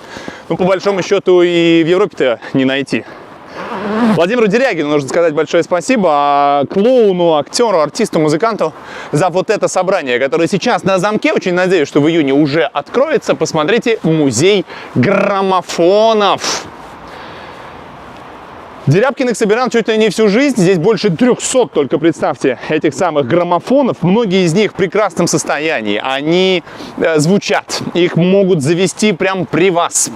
ну, по большому счету, и в Европе-то не найти. Владимиру Дерягину нужно сказать большое спасибо, клоуну, актеру, артисту, музыканту за вот это собрание, которое сейчас на замке. Очень надеюсь, что в июне уже откроется. Посмотрите, музей граммофонов. Дерябкин их собирал чуть ли не всю жизнь. Здесь больше 300, только представьте, этих самых граммофонов. Многие из них в прекрасном состоянии. Они звучат. Их могут завести прямо при вас.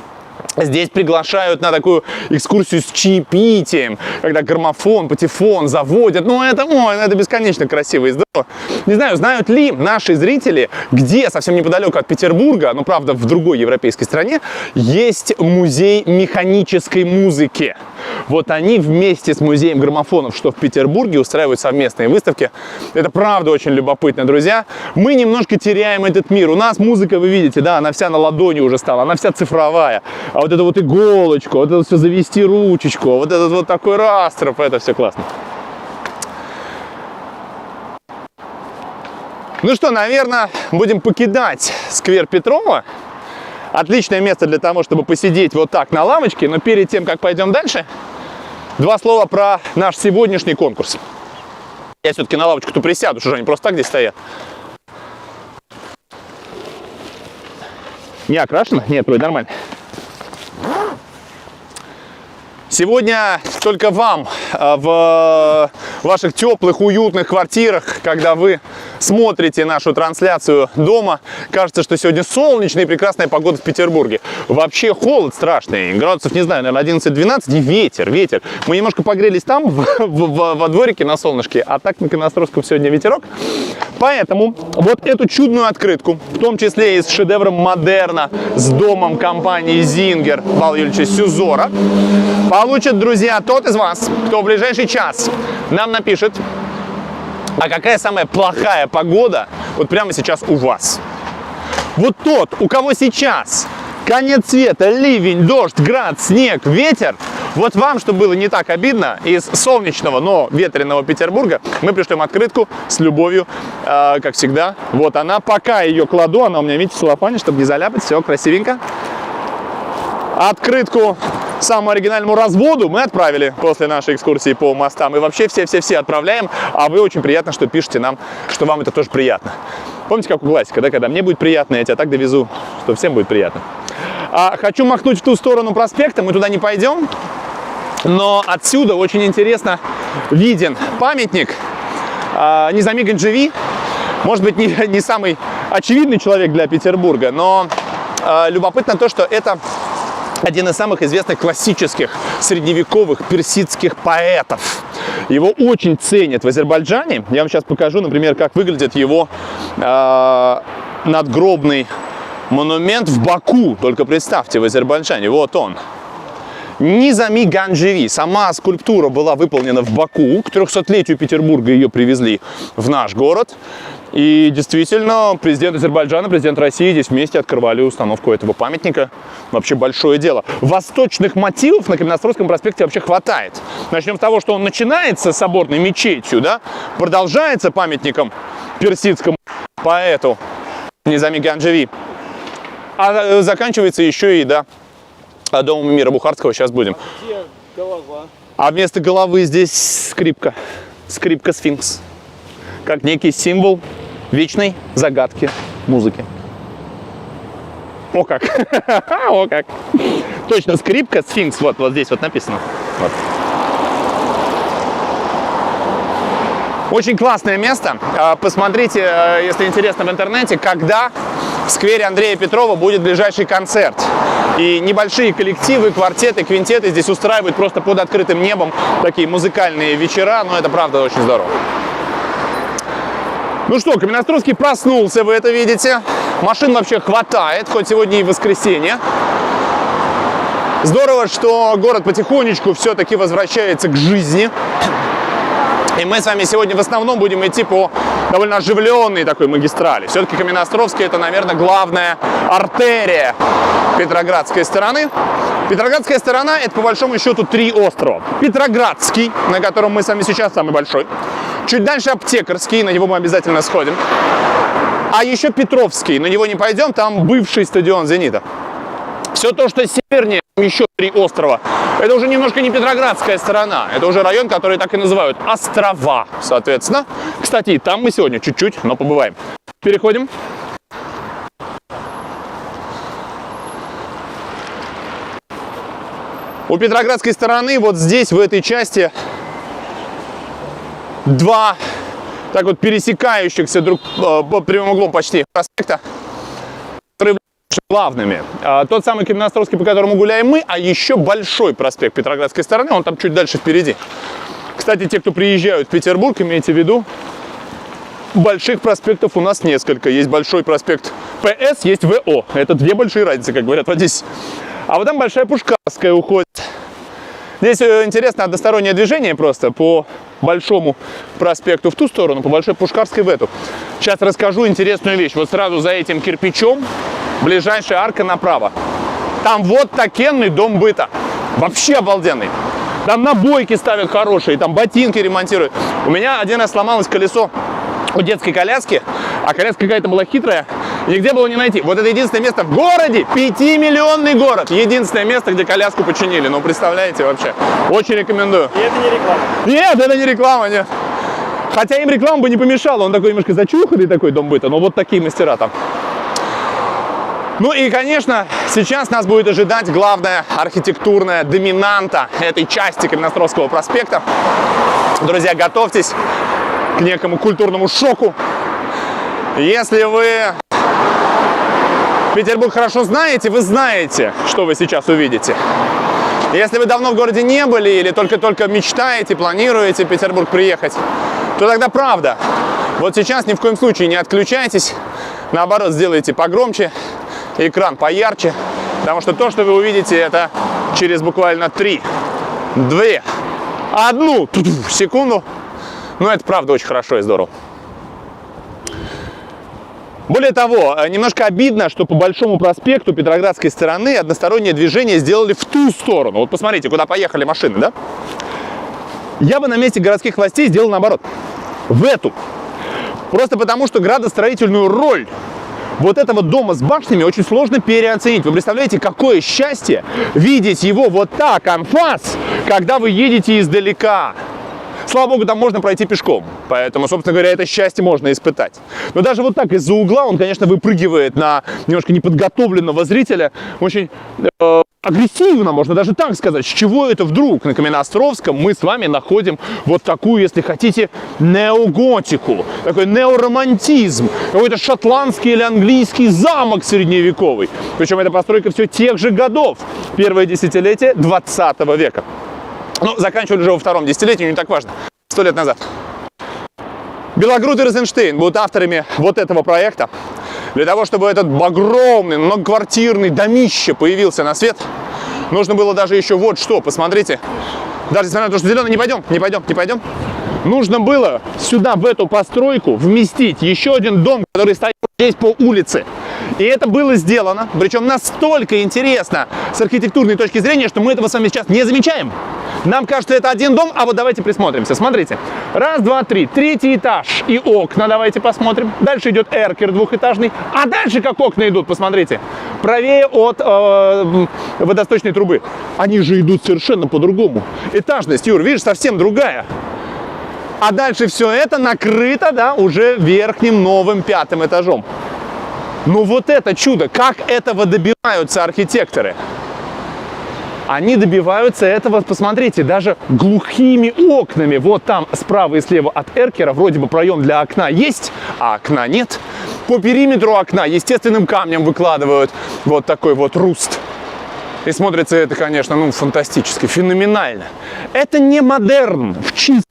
Здесь приглашают на такую экскурсию с чаепитием, когда граммофон, патефон заводят. Ну, это бесконечно красиво и здорово. Не знаю, знают ли наши зрители, где совсем неподалеку от Петербурга, но, правда, в другой европейской стране, есть музей механической музыки. Вот они вместе с музеем граммофонов, что в Петербурге, устраивают совместные выставки. Это правда очень любопытно, друзья. Мы немножко теряем этот мир. У нас музыка, вы видите, да, она вся на ладони уже стала, она вся цифровая. А вот это вот иголочку, вот это все завести ручечку, вот этот вот такой растроп, это все классно. Ну что, наверное, будем покидать сквер Петрова. Отличное место для того, чтобы посидеть вот так на лавочке. Но перед тем, как пойдем дальше, два слова про наш сегодняшний конкурс. Я все-таки на лавочку-то присяду, что же они просто так здесь стоят. Не окрашено? Нет, вроде нормально. Сегодня только вам в ваших теплых, уютных квартирах, когда вы смотрите нашу трансляцию дома, кажется, что сегодня солнечная и прекрасная погода в Петербурге. Вообще холод страшный, градусов, не знаю, наверное, 11-12, и ветер. Мы немножко погрелись там, во дворике на солнышке, а так на Каменноостровском сегодня ветерок. Поэтому вот эту чудную открытку, в том числе и с шедевром модерна, с домом компании Зингер Павла Юрьевича Сюзора, получат, друзья, тот из вас, кто в ближайший час нам напишет, а какая самая плохая погода вот прямо сейчас у вас. Вот тот, у кого сейчас конец света, ливень, дождь, град, снег, ветер, вот вам, чтобы было не так обидно, из солнечного, но ветреного Петербурга мы пришлем открытку с любовью, как всегда. Вот она, пока ее кладу, она у меня, видите, в целлофане, чтобы не заляпать, все красивенько. Открытку самому оригинальному разводу мы отправили после нашей экскурсии по мостам. И вообще все отправляем, а вы очень приятно, что пишете нам, что вам это тоже приятно. Помните, как у классика, да, когда мне будет приятно, я тебя так довезу, что всем будет приятно. Хочу махнуть в ту сторону проспекта, мы туда не пойдем, но отсюда очень интересно виден памятник Низами Ганджеви. Может быть, не самый очевидный человек для Петербурга, но любопытно то, что это один из самых известных классических средневековых персидских поэтов. Его очень ценят в Азербайджане. Я вам сейчас покажу, например, как выглядит его надгробный монумент в Баку. Только представьте, в Азербайджане. Вот он. Низами Ганджеви. Сама скульптура была выполнена в Баку. К 300-летию Петербурга ее привезли в наш город. И действительно, президент Азербайджана, президент России здесь вместе открывали установку этого памятника. Вообще большое дело. Восточных мотивов на Каменноостровском проспекте вообще хватает. Начнем с того, что он начинается соборной мечетью, да, продолжается памятником персидскому поэту Низами Ганджеви, а заканчивается еще и, да, Домом Эмира Бухарского. Сейчас будем. Где голова? А вместо головы здесь скрипка. Скрипка-сфинкс. Как некий символ вечной загадки музыки. О как! О как! Точно, скрипка, сфинкс, вот здесь вот написано. Вот. Очень классное место. Посмотрите, если интересно, в интернете, когда в сквере Андрея Петрова будет ближайший концерт. И небольшие коллективы, квартеты, квинтеты здесь устраивают просто под открытым небом такие музыкальные вечера. Но это правда очень здорово. Ну что, Каменноостровский проснулся, вы это видите. Машин вообще хватает, хоть сегодня и воскресенье. Здорово, что город потихонечку все-таки возвращается к жизни. И мы с вами сегодня в основном будем идти по довольно оживленной такой магистрали. Все-таки Каменноостровский — это, наверное, главная артерия Петроградской стороны. Петроградская сторона — это, по большому счету, 3 острова. Петроградский, на котором мы с вами сейчас самый большой. Чуть дальше Аптекарский, на него мы обязательно сходим. А еще Петровский, на него не пойдем, там бывший стадион «Зенита». Все то, что севернее, еще 3 острова, это уже немножко не Петроградская сторона. Это уже район, который так и называют острова, соответственно. Кстати, там мы сегодня чуть-чуть, но побываем. Переходим. У Петроградской стороны вот здесь, в этой части, 2 так вот пересекающихся друг под прямым углом почти проспекта, главными. Тот самый Каменноостровский, по которому гуляем мы, а еще большой проспект Петроградской стороны, он там чуть дальше впереди. Кстати, те, кто приезжают в Петербург, имейте в виду, больших проспектов у нас несколько. Есть большой проспект ПС, есть ВО. Это 2 большие разницы, как говорят в Одессе. А вот там Большая Пушкарская уходит. Здесь интересно одностороннее движение просто по Большому проспекту в ту сторону, по Большой Пушкарской в эту. Сейчас расскажу интересную вещь. Вот сразу за этим кирпичом ближайшая арка направо. Там вот такенный дом быта. Вообще обалденный. Там набойки ставят хорошие, там ботинки ремонтируют. У меня один раз сломалось колесо у детской коляски, а коляска какая-то была хитрая, и нигде было не найти. Вот это единственное место в городе, 5-миллионный город, единственное место, где коляску починили. Ну, представляете, вообще. Очень рекомендую. И это не реклама? Нет, это не реклама, нет. Хотя им реклама бы не помешала, он такой немножко зачуханный такой дом быта, но вот такие мастера там. Ну и, конечно, сейчас нас будет ожидать главная архитектурная доминанта этой части Каменноостровского проспекта. Друзья, готовьтесь к некому культурному шоку. Если вы Петербург хорошо знаете, вы знаете, что вы сейчас увидите. Если вы давно в городе не были или только-только мечтаете, планируете в Петербург приехать, то тогда правда. Вот сейчас ни в коем случае не отключайтесь, наоборот, сделайте погромче, экран поярче, потому что то, что вы увидите, это через буквально 3, 2, 1 секунду. Но это правда очень хорошо и здорово. Более того, немножко обидно, что по Большому проспекту Петроградской стороны одностороннее движение сделали в ту сторону. Вот посмотрите, куда поехали машины, да? Я бы на месте городских властей сделал наоборот. В эту. Просто потому, что градостроительную роль вот этого дома с башнями очень сложно переоценить. Вы представляете, какое счастье видеть его вот так, анфас, когда вы едете издалека. Слава богу, там можно пройти пешком, поэтому, собственно говоря, это счастье можно испытать. Но даже вот так из-за угла он, конечно, выпрыгивает на немножко неподготовленного зрителя очень агрессивно, можно даже так сказать. С чего это вдруг на Каменноостровском мы с вами находим вот такую, если хотите, неоготику, такой неоромантизм, какой-то шотландский или английский замок средневековый. Причем эта постройка все тех же годов, первое десятилетие 20 века. Ну, заканчивали уже во втором десятилетии, не так важно. 100 лет назад. Белогруд и Розенштейн будут авторами вот этого проекта. Для того, чтобы этот огромный, многоквартирный домище появился на свет, нужно было даже еще вот что, посмотрите. Даже несмотря на то, что зеленый, не пойдем. Нужно было сюда, в эту постройку, вместить еще один дом, который стоит здесь по улице. И это было сделано, причем настолько интересно с архитектурной точки зрения, что мы этого с вами сейчас не замечаем. Нам кажется, это один дом, а вот давайте присмотримся. Смотрите. Раз, два, три. Третий этаж и окна давайте посмотрим. Дальше идет эркер двухэтажный. А дальше как окна идут, посмотрите. Правее от водосточной трубы. Они же идут совершенно по-другому. Этажность, Юр, видишь, совсем другая. А дальше все это накрыто, да, уже верхним новым 5-м этажом. Ну вот это чудо. Как этого добиваются архитекторы? Они добиваются этого, посмотрите, даже глухими окнами. Вот там справа и слева от эркера вроде бы проем для окна есть, а окна нет. По периметру окна естественным камнем выкладывают вот такой вот руст. И смотрится это, конечно, ну, фантастически, феноменально. Это не модерн в чистом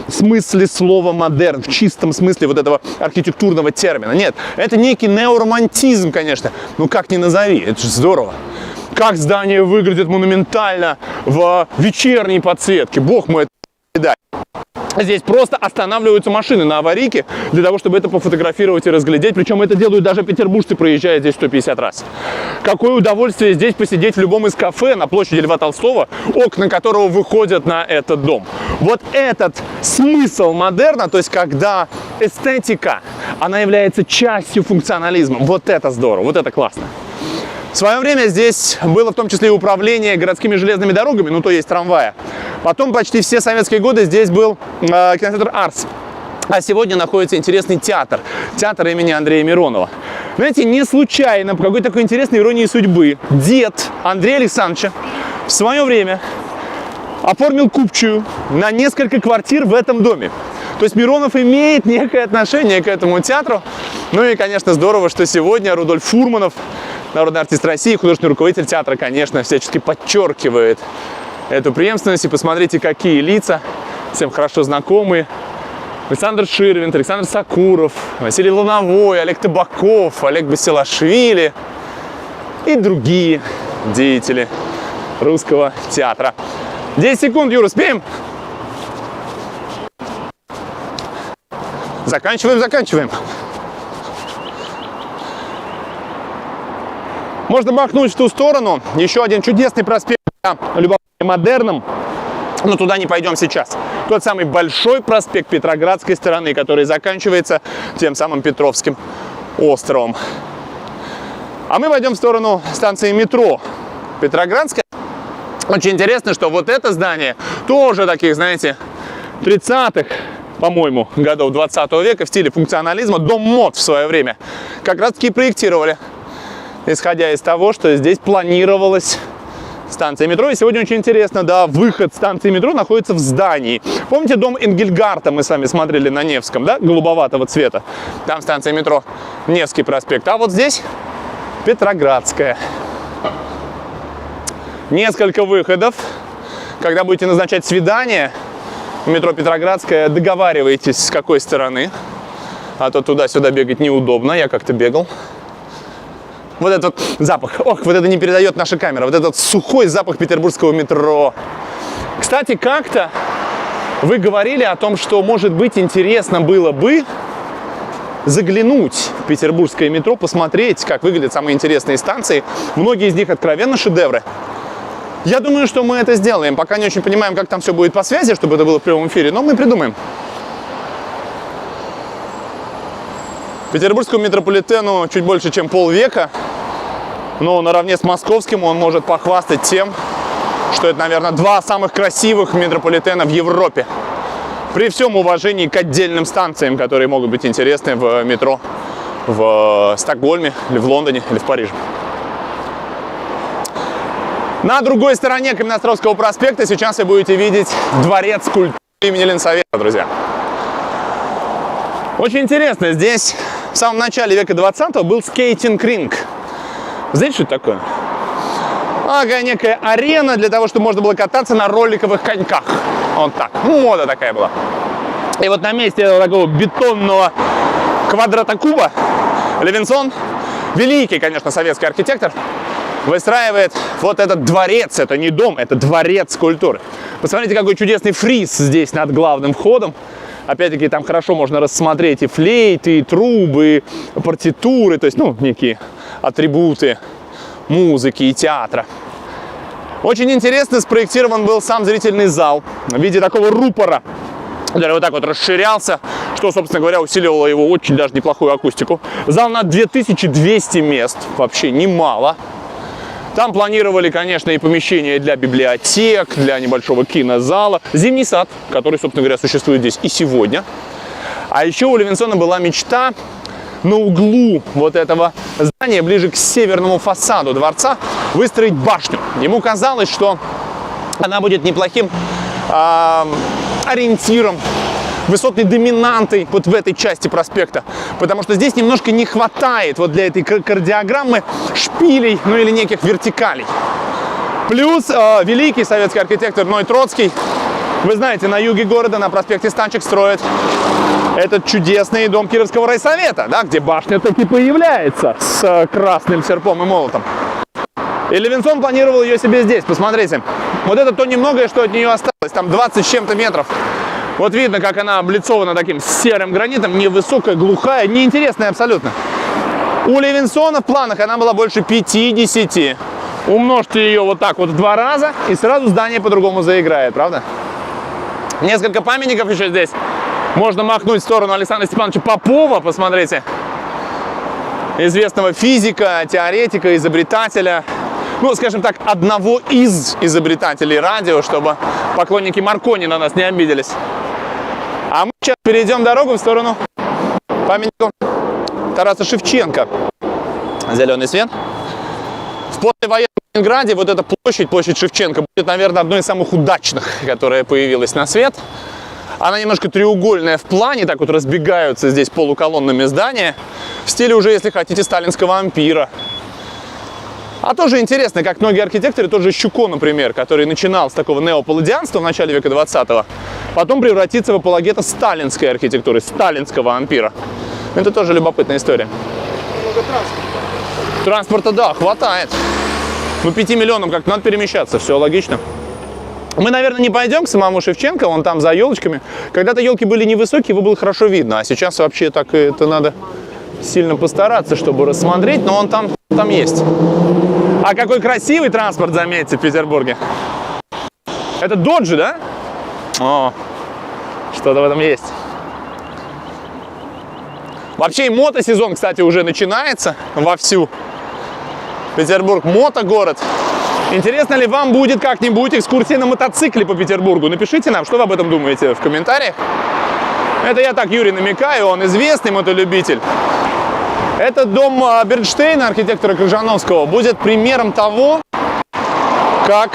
смысле слова модерн, в чистом смысле вот этого архитектурного термина. Нет, это некий неоромантизм, конечно. Ну как ни назови, это же здорово. Как здание выглядит монументально в вечерней подсветке. Бог мой, это дай. Здесь просто останавливаются машины на аварийке для того, чтобы это пофотографировать и разглядеть. Причем это делают даже петербуржцы, проезжая здесь 150 раз. Какое удовольствие здесь посидеть в любом из кафе на площади Льва Толстого, окна которого выходят на этот дом. Вот этот смысл модерна, то есть когда эстетика, она является частью функционализма. Вот это здорово, вот это классно. В свое время здесь было в том числе и управление городскими железными дорогами, ну то есть трамвая. Потом почти все советские годы здесь был кинотеатр «Арс». А сегодня находится интересный театр. Театр имени Андрея Миронова. Знаете, не случайно, по какой-то такой интересной иронии судьбы, дед Андрея Александровича в свое время оформил купчую на несколько квартир в этом доме. То есть Миронов имеет некое отношение к этому театру. Ну и, конечно, здорово, что сегодня Рудольф Фурманов, народный артист России, художественный руководитель театра, конечно, всячески подчеркивает эту преемственность. И посмотрите, какие лица, всем хорошо знакомые. Александр Ширвинт, Александр Сакуров, Василий Лановой, Олег Табаков, Олег Басилашвили и другие деятели русского театра. 10 секунд, Юра, успеем? Заканчиваем. Можно махнуть в ту сторону. Еще один чудесный проспект, любопытный, модерном, но туда не пойдем сейчас. Тот самый большой проспект Петроградской стороны, который заканчивается тем самым Петровским островом. А мы пойдем в сторону станции метро Петроградская. Очень интересно, что вот это здание тоже таких, знаете, 30-х, по-моему, годов 20 века в стиле функционализма, дом мод в свое время как раз таки проектировали, исходя из того, что здесь планировалось станция метро. И сегодня очень интересно, да, выход станции метро находится в здании. Помните дом Энгельгарта мы с вами смотрели на Невском, да, голубоватого цвета? Там станция метро Невский проспект. А вот здесь Петроградская. Несколько выходов. Когда будете назначать свидание в метро Петроградская, договаривайтесь, с какой стороны. А то туда-сюда бегать неудобно. Я как-то бегал. Вот этот запах. Ох, вот это не передает наша камера. Вот этот сухой запах петербургского метро. Кстати, как-то вы говорили о том, что, может быть, интересно было бы заглянуть в петербургское метро, посмотреть, как выглядят самые интересные станции. Многие из них откровенно шедевры. Я думаю, что мы это сделаем. Пока не очень понимаем, как там все будет по связи, чтобы это было в прямом эфире, но мы придумаем. Петербургскому метрополитену чуть больше, чем полвека. Но наравне с московским он может похвастать тем, что это, наверное, два самых красивых метрополитена в Европе. При всем уважении к отдельным станциям, которые могут быть интересны в метро в Стокгольме, или в Лондоне, или в Париже. На другой стороне Каменноостровского проспекта сейчас вы будете видеть дворец культуры имени Ленсовета, друзья. Очень интересно, здесь в самом начале века 20-го был скейтинг-ринг. Знаете, что это такое? Ага, некая арена для того, чтобы можно было кататься на роликовых коньках. Вот так. Мода такая была. И вот на месте этого такого бетонного квадрата куба Левинсон, великий, конечно, советский архитектор, выстраивает вот этот дворец. Это не дом, это дворец культуры. Посмотрите, какой чудесный фриз здесь над главным входом. Опять-таки, там хорошо можно рассмотреть и флейты, и трубы, и партитуры, то есть, ну, некие атрибуты музыки и театра. Очень интересно спроектирован был сам зрительный зал в виде такого рупора, который вот так вот расширялся, что, собственно говоря, усиливало его очень даже неплохую акустику. Зал на 2200 мест, вообще немало. Там планировали, конечно, и помещения для библиотек, для небольшого кинозала. Зимний сад, который, собственно говоря, существует здесь и сегодня. А еще у Левинсона была мечта на углу вот этого здания, ближе к северному фасаду дворца, выстроить башню. Ему казалось, что она будет неплохим ориентиром, высотной доминантой вот в этой части проспекта. Потому что здесь немножко не хватает вот для этой кардиограммы шпилей, ну или неких вертикалей. Плюс великий советский архитектор Ной Троцкий, вы знаете, на юге города, на проспекте Станчик строит этот чудесный дом Кировского райсовета, да, где башня таки появляется с красным серпом и молотом. И Левинсон планировал ее себе здесь, посмотрите. Вот это то немногое, что от нее осталось, там 20 с чем-то метров. Вот видно, как она облицована таким серым гранитом, невысокая, глухая, неинтересная абсолютно. У Левинсона в планах она была больше 50. Умножьте ее вот так вот в 2 раза, и сразу здание по-другому заиграет, правда? Несколько памятников еще здесь. Можно махнуть в сторону Александра Степановича Попова, посмотрите. Известного физика, теоретика, изобретателя. Ну, скажем так, одного из изобретателей радио, чтобы поклонники Маркони на нас не обиделись. А мы сейчас перейдем дорогу в сторону памятника Тараса Шевченко. Зеленый свет. В послевоенном Ленинграде вот эта площадь Шевченко, будет, наверное, одной из самых удачных, которая появилась на свет. Она немножко треугольная в плане, так вот разбегаются здесь полуколоннами здания. В стиле уже, если хотите, сталинского ампира. А тоже интересно, как многие архитекторы, тот же Щуко, например, который начинал с такого неопалладианства в начале века 20-го, потом превратится в апологета сталинской архитектуры, сталинского ампира. Это тоже любопытная история. Много транспорта. Транспорта, да, хватает. Ну, 5 миллионам как-то надо перемещаться, все логично. Мы, наверное, не пойдем к самому Шевченко, вон там за елочками. Когда-то елки были невысокие, его было хорошо видно, а сейчас вообще так это надо сильно постараться, чтобы рассмотреть, но он там есть. А какой красивый транспорт, заметьте, в Петербурге. Это доджи, да? О, что-то в этом есть. Вообще и мотосезон, кстати, уже начинается вовсю. Петербург мотогород. Интересно ли вам будет как-нибудь экскурсия на мотоцикле по Петербургу? Напишите нам, что вы об этом думаете в комментариях. Это я так Юрий намекаю, он известный мотолюбитель. Этот дом Бернштейна, архитектора Крыжановского, будет примером того, как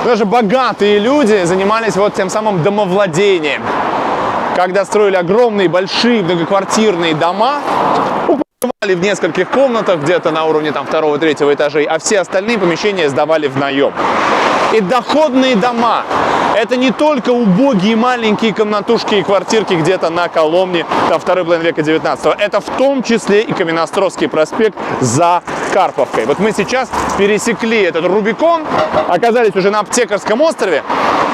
даже богатые люди занимались вот тем самым домовладением. Когда строили огромные, большие, многоквартирные дома, упаковали в нескольких комнатах, где-то на уровне там 2-3 этажей, а все остальные помещения сдавали в наем. И доходные дома – это не только убогие маленькие комнатушки и квартирки где-то на Коломне, там, второй половины века 19-го. Это в том числе и Каменноостровский проспект за Карповкой. Вот мы сейчас пересекли этот Рубикон, оказались уже на Аптекарском острове.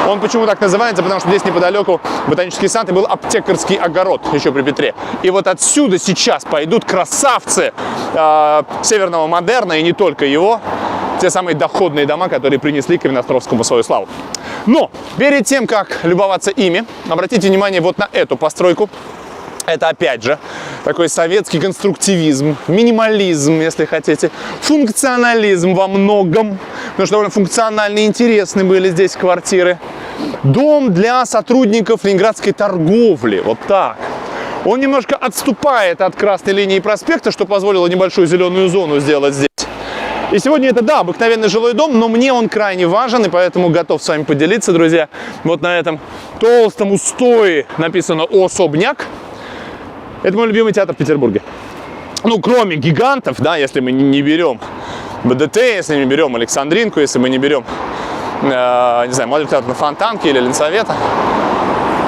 Он почему так называется? Потому что здесь неподалеку ботанический сад и был аптекарский огород еще при Петре. И вот отсюда сейчас пойдут красавцы северного модерна, и не только его. Те самые доходные дома, которые принесли Каменноостровскому свою славу. Но перед тем, как любоваться ими, обратите внимание вот на эту постройку. Это, опять же, такой советский конструктивизм, минимализм, если хотите, функционализм во многом, потому что довольно функциональные и интересные были здесь квартиры. Дом для сотрудников ленинградской торговли, вот так. Он немножко отступает от красной линии проспекта, что позволило небольшую зеленую зону сделать здесь. И сегодня это, да, обыкновенный жилой дом, но мне он крайне важен, и поэтому готов с вами поделиться, друзья. Вот на этом толстом устое написано «Особняк». Это мой любимый театр в Петербурге. Ну, кроме гигантов, да, если мы не берем БДТ, если не берем Александринку, если мы не берем, не знаю, молодой театр на Фонтанке или Ленсовета,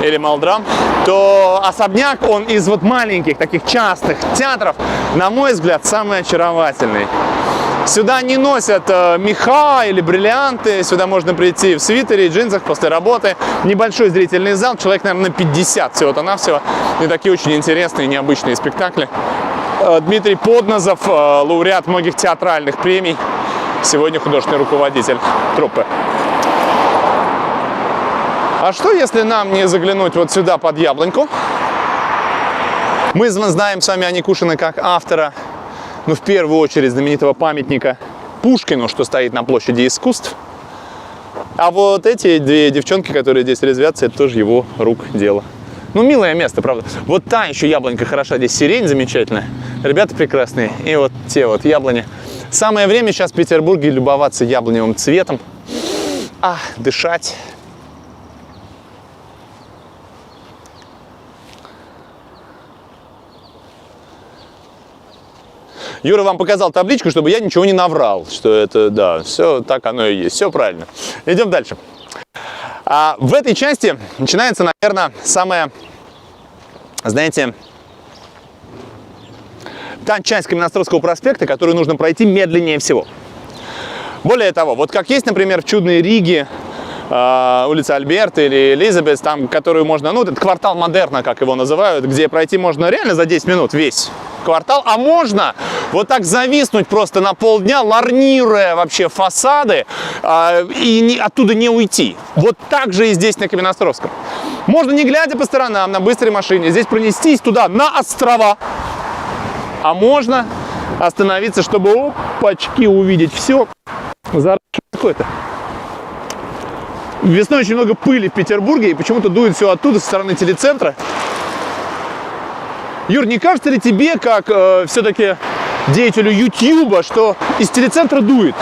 или Малдрам, то особняк, он из вот маленьких таких частых театров, на мой взгляд, самый очаровательный. Сюда не носят меха или бриллианты, сюда можно прийти в свитере и джинсах после работы. Небольшой зрительный зал, человек, наверное, на 50 всего-то-навсего. И такие очень интересные, необычные спектакли. Дмитрий Поднозов, лауреат многих театральных премий, сегодня художественный руководитель труппы. А что, если нам не заглянуть вот сюда под яблоньку? Мы знаем с вами Никушина как автора, ну, в первую очередь, знаменитого памятника Пушкину, что стоит на площади искусств. А вот эти две девчонки, которые здесь резвятся, это тоже его рук дело. Ну, милое место, правда. Вот та еще яблонька хороша, здесь сирень замечательная. Ребята прекрасные. И вот те вот яблони. Самое время сейчас в Петербурге любоваться яблоневым цветом. Дышать. Юра вам показал табличку, чтобы я ничего не наврал, что это, да, все так оно и есть, все правильно. Идем дальше. В этой части начинается, наверное, самая, знаете, та часть Каменноостровского проспекта, которую нужно пройти медленнее всего. Более того, вот как есть, например, в чудной Риге, улица Альберта или Элизабет, там, которую можно, ну, этот квартал модерна, как его называют, где пройти можно реально за 10 минут весь квартал, а можно вот так зависнуть просто на полдня, ларнируя вообще фасады, и оттуда не уйти. Вот так же и здесь на Каменноостровском. Можно, не глядя по сторонам, на быстрой машине, здесь пронестись туда, на острова, а можно остановиться, чтобы, опачки, увидеть все. Заражен какой-то. Весной очень много пыли в Петербурге, и почему-то дует все оттуда, со стороны телецентра. Юр, не кажется ли тебе, как все-таки деятелю Ютьюба, что из телецентра дует?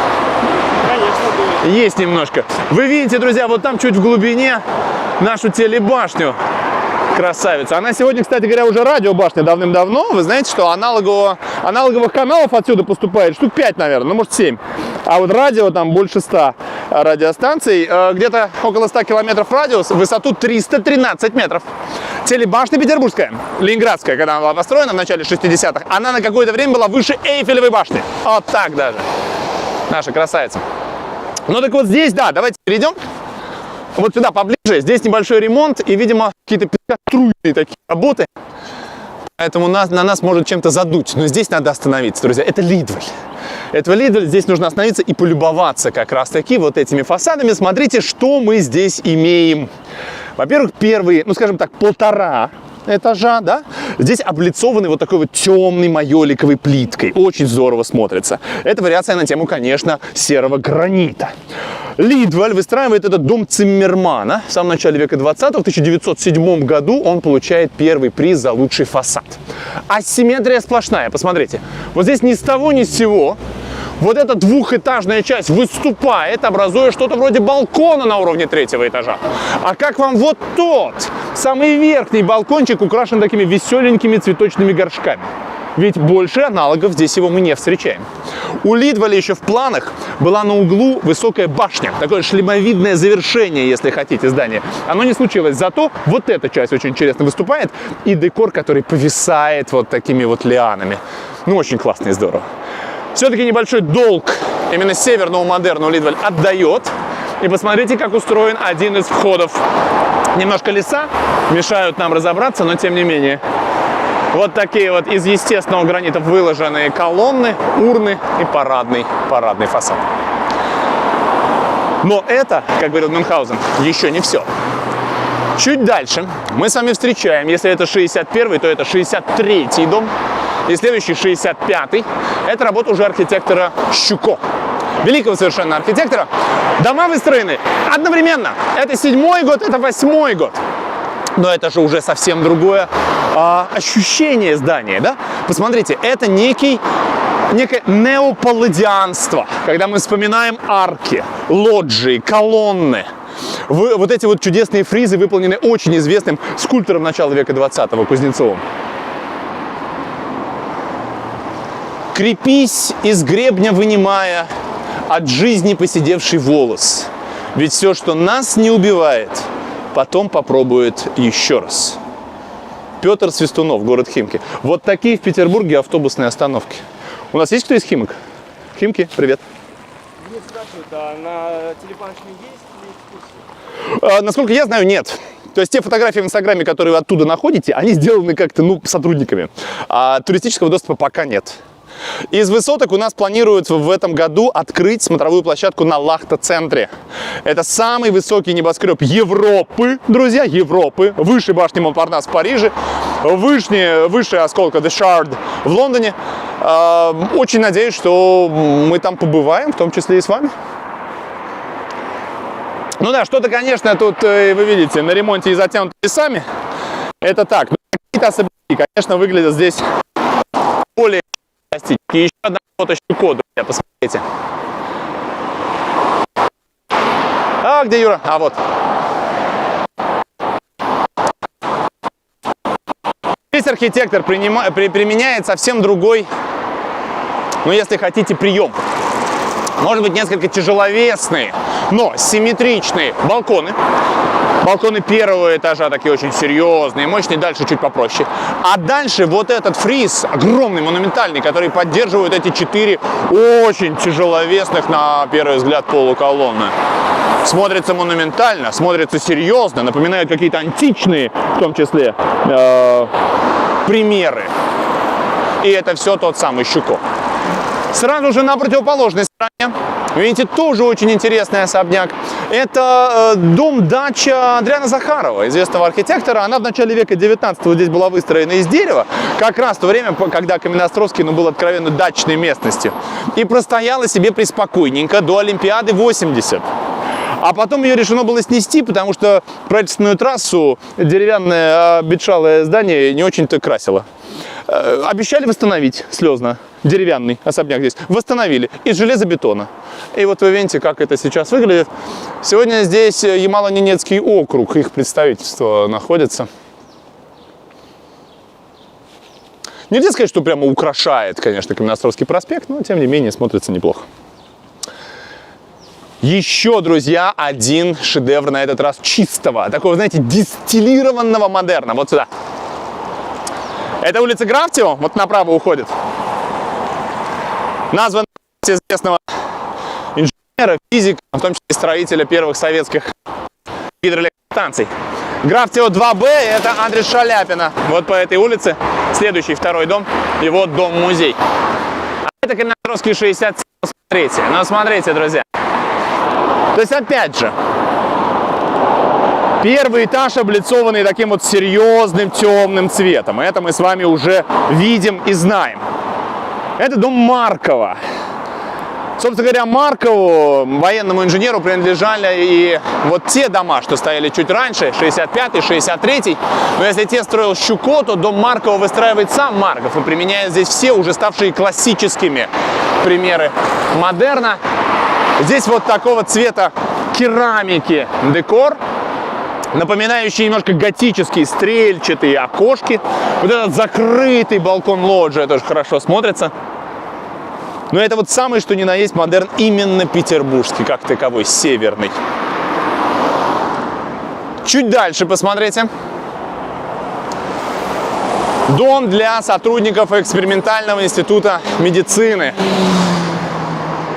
Конечно, дует. Есть немножко. Вы видите, друзья, вот там чуть в глубине нашу телебашню. Красавица. Она сегодня, кстати говоря, уже радиобашня давным-давно. Вы знаете, что аналоговых каналов отсюда поступает штук 5, наверное, ну, может, 7. А вот радио там больше 100 радиостанций. Где-то около 100 километров радиус, высоту 313 метров. Телебашня петербургская, ленинградская, когда она была построена в начале 60-х, она на какое-то время была выше Эйфелевой башни. Вот так даже. Наша красавица. Ну так вот здесь, да, давайте перейдем. Вот сюда поближе. Здесь небольшой ремонт и, видимо, какие-то пескоструйные такие работы. Поэтому на нас может чем-то задуть. Но здесь надо остановиться, друзья. Это Лидваль. Это Лидваль. Здесь нужно остановиться и полюбоваться как раз-таки вот этими фасадами. Смотрите, что мы здесь имеем. Во-первых, первые, ну, скажем так, 1,5 этажа, да, здесь облицованы вот такой вот темной майоликовой плиткой. Очень здорово смотрится. Это вариация на тему, конечно, серого гранита. Лидваль выстраивает этот дом Циммермана в самом начале века 20-го. В 1907 году он получает первый приз за лучший фасад. Асимметрия сплошная, посмотрите. Вот здесь ни с того ни с сего вот эта двухэтажная часть выступает, образуя что-то вроде балкона на уровне 3-го этажа. А как вам вот тот, самый верхний балкончик, украшен такими веселенькими цветочными горшками? Ведь больше аналогов здесь его мы не встречаем. У Лидваля еще в планах была на углу высокая башня, такое шлемовидное завершение, если хотите, здания. Оно не случилось, зато вот эта часть очень интересно выступает, и декор, который повисает вот такими вот лианами. Ну, очень классно и здорово. Все-таки небольшой долг именно северного модерна Лидваль отдает. И посмотрите, как устроен один из входов. Немножко леса мешают нам разобраться, но тем не менее. Вот такие вот из естественного гранита выложенные колонны, урны и парадный фасад. Но это, как говорил Мюнхгаузен, еще не все. Чуть дальше мы с вами встречаем, если это 61-й, то это 63-й дом. И следующий 65-й. Это работа уже архитектора Щуко. Великого совершенно архитектора. Дома выстроены одновременно. Это 7-й год, это 8-й год. Но это же уже совсем другое ощущение здания, да? Посмотрите, это некое неопалладианство, когда мы вспоминаем арки, лоджии, колонны. Вот эти вот чудесные фризы выполнены очень известным скульптором начала века 20-го Кузнецовым. Крепись из гребня вынимая от жизни поседевший волос. Ведь все, что нас не убивает, потом попробует еще раз. Петр Свистунов, город Химки. Вот такие в Петербурге автобусные остановки. У нас есть кто из Химок? Химки, привет. Мне спрашивают, а на телебашне есть ли экскурсии? Насколько я знаю, нет. То есть те фотографии в Инстаграме, которые вы оттуда находите, они сделаны как-то, сотрудниками. А туристического доступа пока нет. Из высоток у нас планируют в этом году открыть смотровую площадку на Лахта-центре. Это самый высокий небоскреб Европы, друзья, Европы. Выше башни Монпарнас в Париже, выше осколка The Shard в Лондоне. Очень надеюсь, что мы там побываем, в том числе и с вами. Ну да, что-то, конечно, тут, вы видите, на ремонте и затянуто лесами. Это так. Какие-то особняки, конечно, выглядят здесь более... И еще одна фото Щуко, друзья, посмотрите. А где Юра? А вот. Здесь архитектор применяет совсем другой, если хотите, прием. Может быть, несколько тяжеловесные, но симметричные балконы. Балконы первого этажа такие очень серьезные, мощные, дальше чуть попроще. А дальше вот этот фриз, огромный, монументальный, который поддерживают эти 4 очень тяжеловесных, на первый взгляд, полуколонны. Смотрится монументально, смотрится серьезно, напоминает какие-то античные, в том числе, примеры. И это все тот самый Щуко. Сразу же на противоположной стороне, видите, тоже очень интересный особняк. Это дом-дача Адриана Захарова, известного архитектора. Она в начале века 19-го здесь была выстроена из дерева, как раз в то время, когда Каменноостровский был откровенно дачной местностью. И простояла себе преспокойненько до Олимпиады 80. А потом ее решено было снести, потому что правительственную трассу деревянное обветшалое здание не очень-то красило. Обещали восстановить слезно деревянный особняк здесь. Восстановили из железобетона. И вот вы видите, как это сейчас выглядит. Сегодня здесь Ямало-Ненецкий округ, их представительство находится. Нельзя сказать, что прямо украшает, конечно, Каменноостровский проспект, но тем не менее смотрится неплохо. Еще, друзья, один шедевр, на этот раз чистого, такого, знаете, дистиллированного модерна. Вот сюда. Это улица Графтио, вот направо уходит. Назван известного инженера, физика, в том числе строителя первых советских гидроэлектростанций. Графтио 2Б, это адрес Шаляпина. Вот по этой улице следующий, второй дом, и вот дом-музей. А это Каменноостровский 67, смотрите. Ну, смотрите, друзья. То есть, опять же, первый этаж облицованный таким вот серьезным темным цветом. Это мы с вами уже видим и знаем. Это дом Маркова. Собственно говоря, Маркову, военному инженеру, принадлежали и вот те дома, что стояли чуть раньше, 65-й, 63-й. Но если те строил Щуко, то дом Маркова выстраивает сам Марков и применяет здесь все уже ставшие классическими примеры модерна. Здесь вот такого цвета керамики декор, напоминающий немножко готические стрельчатые окошки. Вот этот закрытый балкон лоджия тоже хорошо смотрится. Но это вот самый, что ни на есть, модерн именно петербургский, как таковой, северный. Чуть дальше посмотрите. Дом для сотрудников экспериментального института медицины.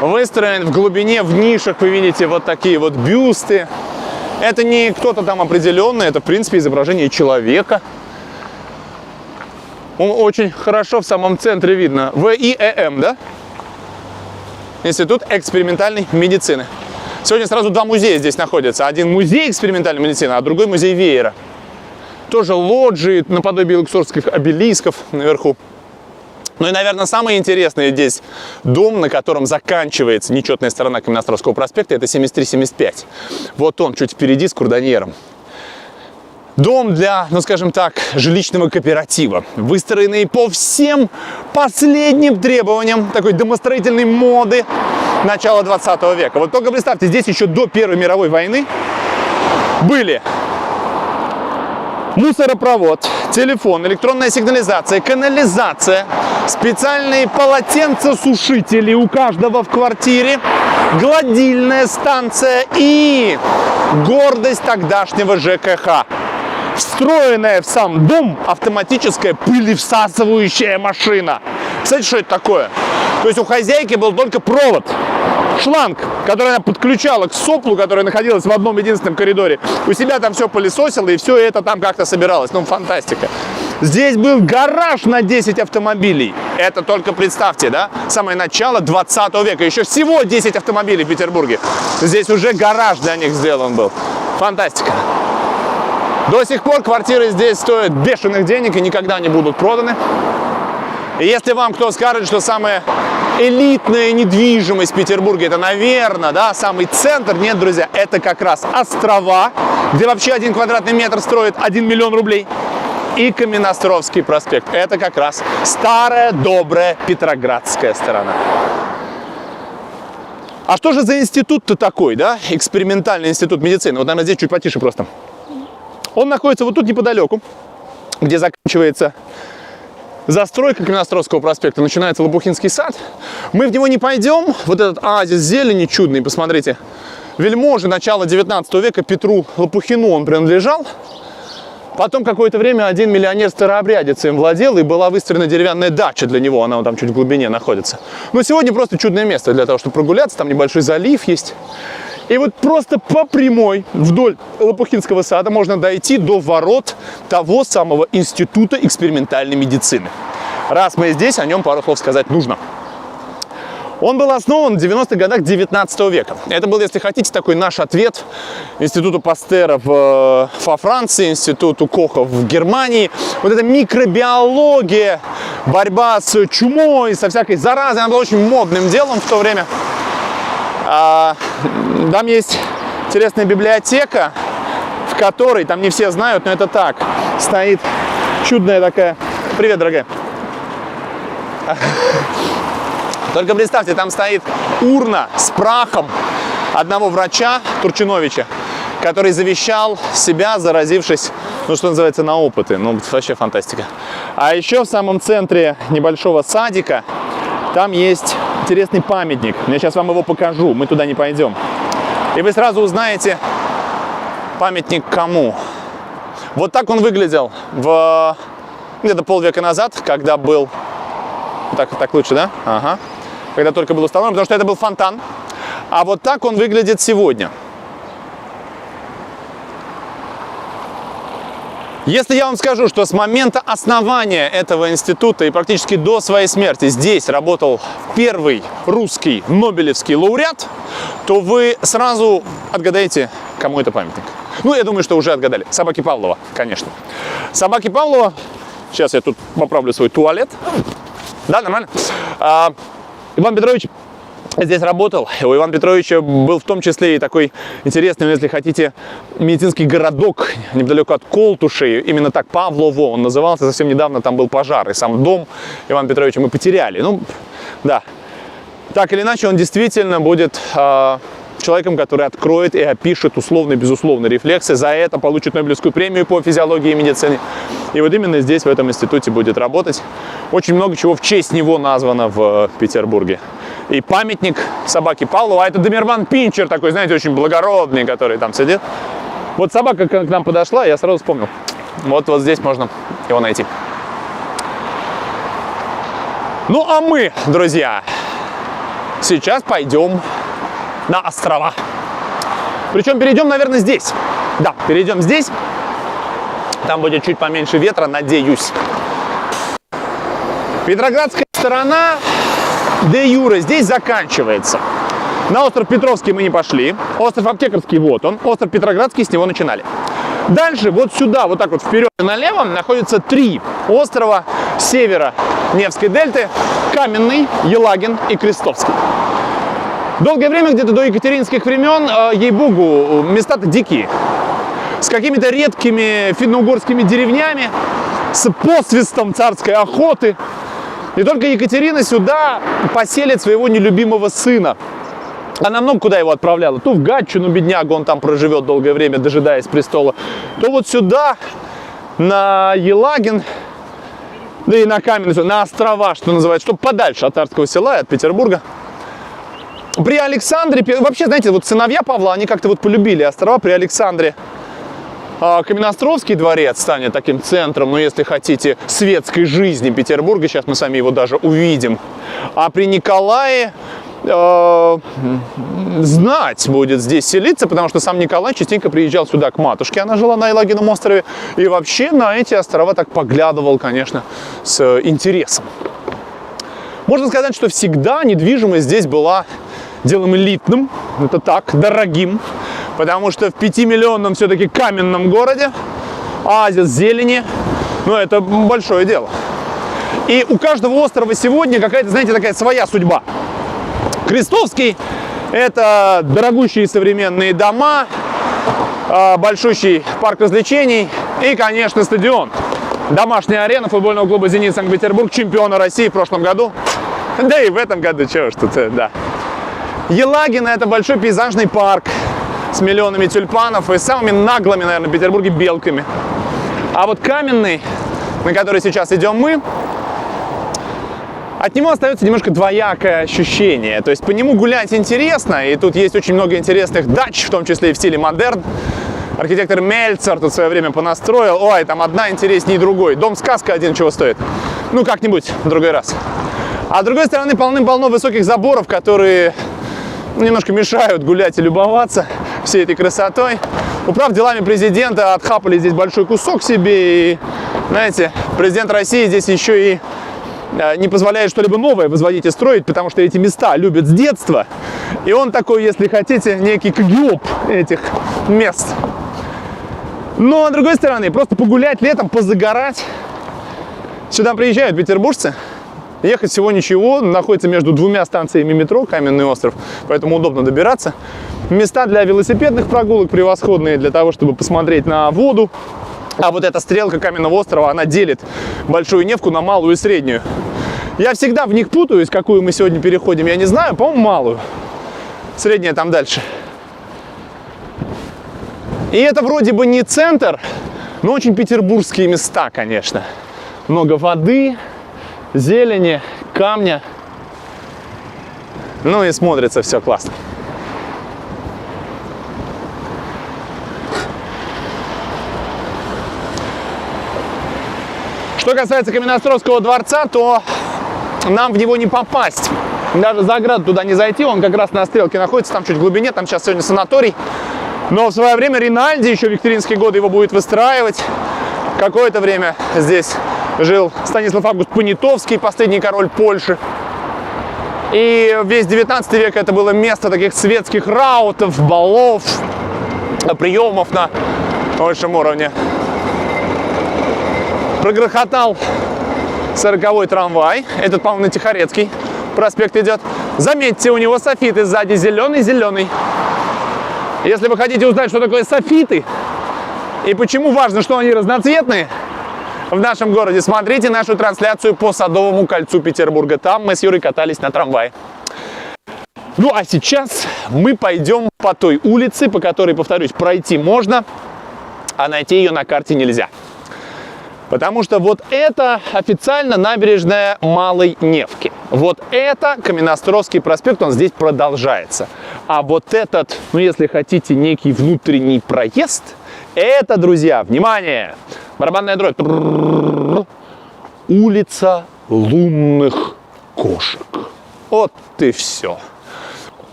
Выстроен в глубине, в нишах вы видите вот такие вот бюсты. Это не кто-то там определенный, это в принципе изображение человека. Он очень хорошо в самом центре видно. ВИЭМ, да? Институт экспериментальной медицины. Сегодня сразу два музея здесь находятся. Один музей экспериментальной медицины, а другой музей веера. Тоже лоджии наподобие люксорских обелисков наверху. Ну и, наверное, самое интересное здесь дом, на котором заканчивается нечетная сторона Каменноостровского проспекта, это 73-75. Вот он, чуть впереди с курдоньером. Дом для, ну скажем так, жилищного кооператива, выстроенный по всем последним требованиям такой домостроительной моды начала 20 века. Вот только представьте, здесь еще до Первой мировой войны были мусоропровод, телефон, электронная сигнализация, канализация, специальные полотенцесушители у каждого в квартире, гладильная станция и гордость тогдашнего ЖКХ. Встроенная в сам дом автоматическая пылевсасывающая машина. Кстати, что это такое? То есть у хозяйки был только провод, шланг, который она подключала к соплу, которая находилась в одном единственном коридоре. У себя там все пылесосила, и все это там как-то собиралось. Ну, фантастика. Здесь был гараж на 10 автомобилей. Это только представьте, да? Самое начало 20 века. Еще всего 10 автомобилей в Петербурге. Здесь уже гараж для них сделан был. Фантастика. До сих пор квартиры здесь стоят бешеных денег и никогда не будут проданы. И если вам кто скажет, что самая элитная недвижимость в Петербурге, это, наверное, да, самый центр, нет, друзья, это как раз острова, где вообще 1 квадратный метр стоит 1 миллион рублей. И Каменноостровский проспект. Это как раз старая, добрая петроградская сторона. А что же за институт-то такой, да? Экспериментальный институт медицины. Вот, наверное, здесь чуть потише просто. Он находится вот тут неподалеку, где заканчивается застройка Каменноостровского проспекта, начинается Лопухинский сад. Мы в него не пойдем. Вот этот оазис зелени чудный, посмотрите. Вельможи начала 19 века Петру Лопухину он принадлежал. Потом какое-то время один миллионер-старообрядец им владел, и была выстроена деревянная дача для него. Она там чуть в глубине находится. Но сегодня просто чудное место для того, чтобы прогуляться. Там небольшой залив есть. И вот просто по прямой вдоль Лопухинского сада можно дойти до ворот того самого Института экспериментальной медицины. Раз мы здесь, о нем пару слов сказать нужно. Он был основан в 90-х годах 19 века. Это был, если хотите, такой наш ответ Институту Пастера во Франции, Институту Коха в Германии. Вот эта микробиология, борьба с чумой, со всякой заразой, она была очень модным делом в то время. Там есть интересная библиотека, в которой, там не все знают, но это так, стоит чудная такая... Привет, дорогая. Только представьте, там стоит урна с прахом одного врача, Турчиновича, который завещал себя, заразившись, ну, что называется, на опыты. Ну, вообще фантастика. А еще в самом центре небольшого садика там есть интересный памятник. Я сейчас вам его покажу, мы туда не пойдем. И вы сразу узнаете, памятник кому. Вот так он выглядел где-то полвека назад, когда был... Так лучше, да? Ага. Когда только был установлен, потому что это был фонтан. А вот так он выглядит сегодня. Если я вам скажу, что с момента основания этого института и практически до своей смерти здесь работал первый русский нобелевский лауреат, то вы сразу отгадаете, кому это памятник. Ну, я думаю, что уже отгадали. Собаке Павлова, конечно. Собаке Павлова... Сейчас я тут поправлю свой туалет. Да, нормально. Иван Петрович здесь работал. У Ивана Петровича был в том числе и такой интересный, если хотите, медицинский городок неподалеку от Колтуши. Именно так, Павлово он назывался. Совсем недавно там был пожар, и сам дом Ивана Петровича мы потеряли. Ну, да. Так или иначе, он действительно будет человеком, который откроет и опишет условные и безусловные рефлексы. За это получит Нобелевскую премию по физиологии и медицине. И вот именно здесь, в этом институте, будет работать. Очень много чего в честь него названо в Петербурге. И памятник собаке Павлова. А это Доберман Пинчер такой, знаете, очень благородный, который там сидит. Вот собака к нам подошла, я сразу вспомнил. Вот здесь можно его найти. Ну а мы, друзья, сейчас пойдем на острова. Причем перейдем, наверное, здесь. Да, перейдем здесь. Там будет чуть поменьше ветра, надеюсь. Петроградская сторона де юре здесь заканчивается. На остров Петровский мы не пошли. Остров Аптекарский вот он. Остров Петроградский, с него начинали. Дальше вот сюда, вот так вот вперед и налево находятся 3 острова севера Невской дельты. Каменный, Елагин и Крестовский. Долгое время, где-то до екатеринских времен, ей-богу, места-то дикие. С какими-то редкими финно-угорскими деревнями, с посвистом царской охоты. И только Екатерина сюда поселит своего нелюбимого сына. Она много куда его отправляла. То в Гатчину, беднягу, он там проживет долгое время, дожидаясь престола. То вот сюда, на Елагин, да и на Каменную, на острова, что называется, чтобы подальше от Царского села и от Петербурга. При Александре, вообще, знаете, вот сыновья Павла, они как-то вот полюбили острова. При Александре Каменноостровский дворец станет таким центром, ну, если хотите, светской жизни Петербурга. Сейчас мы сами его даже увидим. А при Николае знать будет здесь селиться, потому что сам Николай частенько приезжал сюда к матушке. Она жила на Елагином острове. И вообще на эти острова так поглядывал, конечно, с интересом. Можно сказать, что всегда недвижимость здесь была делом элитным, это так, дорогим, потому что в 5-миллионном все-таки каменном городе оазис зелени, ну, это большое дело. И у каждого острова сегодня какая-то, знаете, такая своя судьба. Крестовский – это дорогущие современные дома, большущий парк развлечений и, конечно, стадион. Домашняя арена футбольного клуба «Зенит» Санкт-Петербург, чемпиона России в прошлом году. Да и в этом году, чего ж тут, да. Елагин – это большой пейзажный парк с миллионами тюльпанов и самыми наглыми, наверное, в Петербурге белками. А вот Каменный, на который сейчас идем мы, от него остается немножко двоякое ощущение. То есть по нему гулять интересно, и тут есть очень много интересных дач, в том числе и в стиле модерн. Архитектор Мельцер тут в свое время понастроил. Ой, там одна интереснее другой. Дом-сказка один чего стоит. Ну, как-нибудь в другой раз. А с другой стороны, полным-полно высоких заборов, которые немножко мешают гулять и любоваться всей этой красотой. Управ делами президента отхапали здесь большой кусок себе. И, знаете, президент России здесь еще и не позволяет что-либо новое возводить и строить, потому что эти места любят с детства. И он такой, если хотите, некий КГИОП этих мест. Но, с другой стороны, просто погулять летом, позагорать. Сюда приезжают петербуржцы. Ехать всего ничего, находится между 2 станциями метро, Каменный остров, поэтому удобно добираться. Места для велосипедных прогулок превосходные, для того, чтобы посмотреть на воду. А вот эта стрелка Каменного острова, она делит Большую Невку на малую и среднюю. Я всегда в них путаюсь, какую мы сегодня переходим, я не знаю, по-моему, малую. Средняя там дальше. И это вроде бы не центр, но очень петербургские места, конечно. Много воды, зелени, камня. Ну и смотрится все классно. Что касается Каменноостровского дворца, то нам в него не попасть. Даже за ограду туда не зайти, он как раз на стрелке находится, там чуть в глубине, там сейчас сегодня санаторий. Но в свое время Ринальди, еще в викторинские годы, его будет выстраивать. Какое-то время здесь жил Станислав Август Понятовский, последний король Польши. И весь 19 век это было место таких светских раутов, балов, приемов на высшем уровне. Прогрохотал 40-й трамвай. Этот, по-моему, на Тихорецкий проспект идет. Заметьте, у него софиты сзади зеленый-зеленый. Если вы хотите узнать, что такое софиты и почему важно, что они разноцветные в нашем городе, смотрите нашу трансляцию по Садовому кольцу Петербурга. Там мы с Юрой катались на трамвае. Ну а сейчас мы пойдем по той улице, по которой, повторюсь, пройти можно, а найти ее на карте нельзя. Потому что вот это официально набережная Малой Невки. Вот это Каменноостровский проспект, он здесь продолжается. А вот этот, ну если хотите, некий внутренний проезд, это, друзья, внимание, барабанная дробь, улица лунных кошек. Вот и все.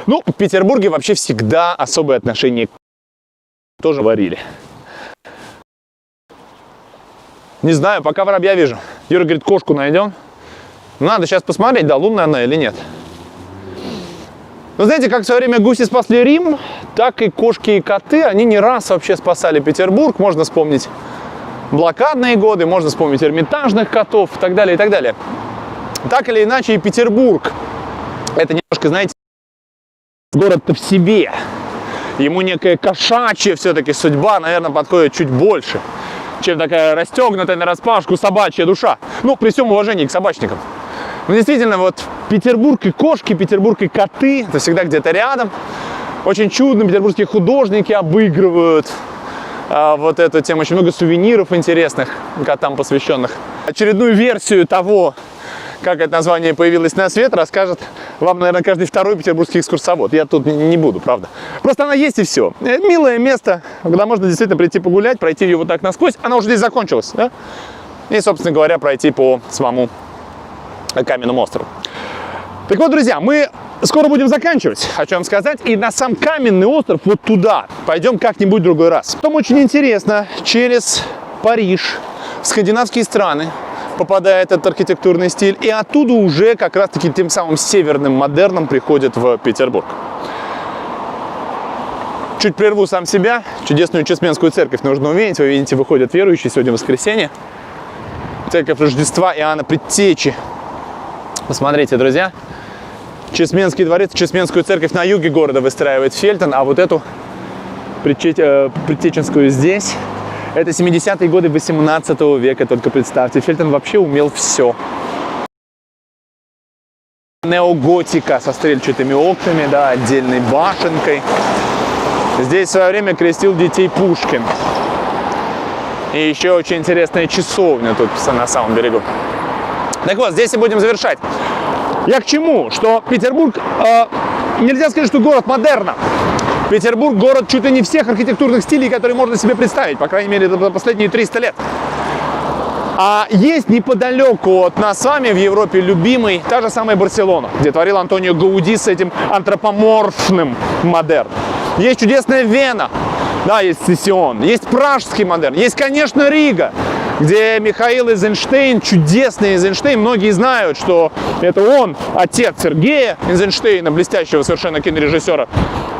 Ну, в Петербурге вообще всегда особое отношение к тоже варили. Не знаю, пока воробья вижу. Юра говорит, кошку найдем. Надо сейчас посмотреть, да, лунная она или нет. Вы знаете, как в свое время гуси спасли Рим, так и кошки и коты, они не раз вообще спасали Петербург. Можно вспомнить блокадные годы, можно вспомнить эрмитажных котов и так далее, и так далее. Так или иначе, и Петербург. Это немножко, знаете, город-то в себе. Ему некая кошачья все-таки судьба, наверное, подходит чуть больше, чем такая расстегнутая нараспашку собачья душа. Ну, при всем уважении к собачникам. Но действительно, вот Петербург и кошки, Петербург и коты, это всегда где-то рядом. Очень чудно, петербургские художники обыгрывают вот эту тему. Очень много сувениров интересных, котам посвященных. Очередную версию того, как это название появилось на свет, расскажет вам, наверное, каждый второй петербургский экскурсовод. Я тут не буду, правда. Просто она есть и все. Милое место, куда можно действительно прийти погулять, пройти ее вот так насквозь. Она уже здесь закончилась, да? И, собственно говоря, пройти по самому Каменному острову. Так вот, друзья, мы скоро будем заканчивать, хочу вам сказать. И на сам Каменный остров, вот туда, пойдем как-нибудь в другой раз. Потом очень интересно, через Париж, в скандинавские страны попадает этот архитектурный стиль, и оттуда уже как раз-таки тем самым северным модерном приходит в Петербург. Чуть прерву сам себя. Чудесную Чесменскую церковь нужно увидеть. Вы видите, выходят верующие, сегодня воскресенье. Церковь Рождества Иоанна Предтечи. Посмотрите, друзья. Чесменский дворец, Чесменскую церковь на юге города выстраивает Фельтон, а вот эту Предтеченскую здесь. Это 70-е годы 18 века, только представьте. Фельтон вообще умел все. Неоготика со стрельчатыми окнами, да, отдельной башенкой. Здесь в свое время крестил детей Пушкин. И еще очень интересная часовня тут на самом берегу. Так вот, здесь и будем завершать. Я к чему? Что Петербург, нельзя сказать, что город модерна. Петербург – город чуть ли не всех архитектурных стилей, которые можно себе представить, по крайней мере, за последние 300 лет. А есть неподалеку от нас с вами в Европе любимый, та же самая Барселона, где творил Антонио Гауди с этим антропоморфным модерном. Есть чудесная Вена, да, есть Сесион, есть пражский модерн, есть, конечно, Рига, где Михаил Эйзенштейн, чудесный Эйзенштейн, многие знают, что это он, отец Сергея Эйзенштейна, блестящего совершенно кинорежиссера.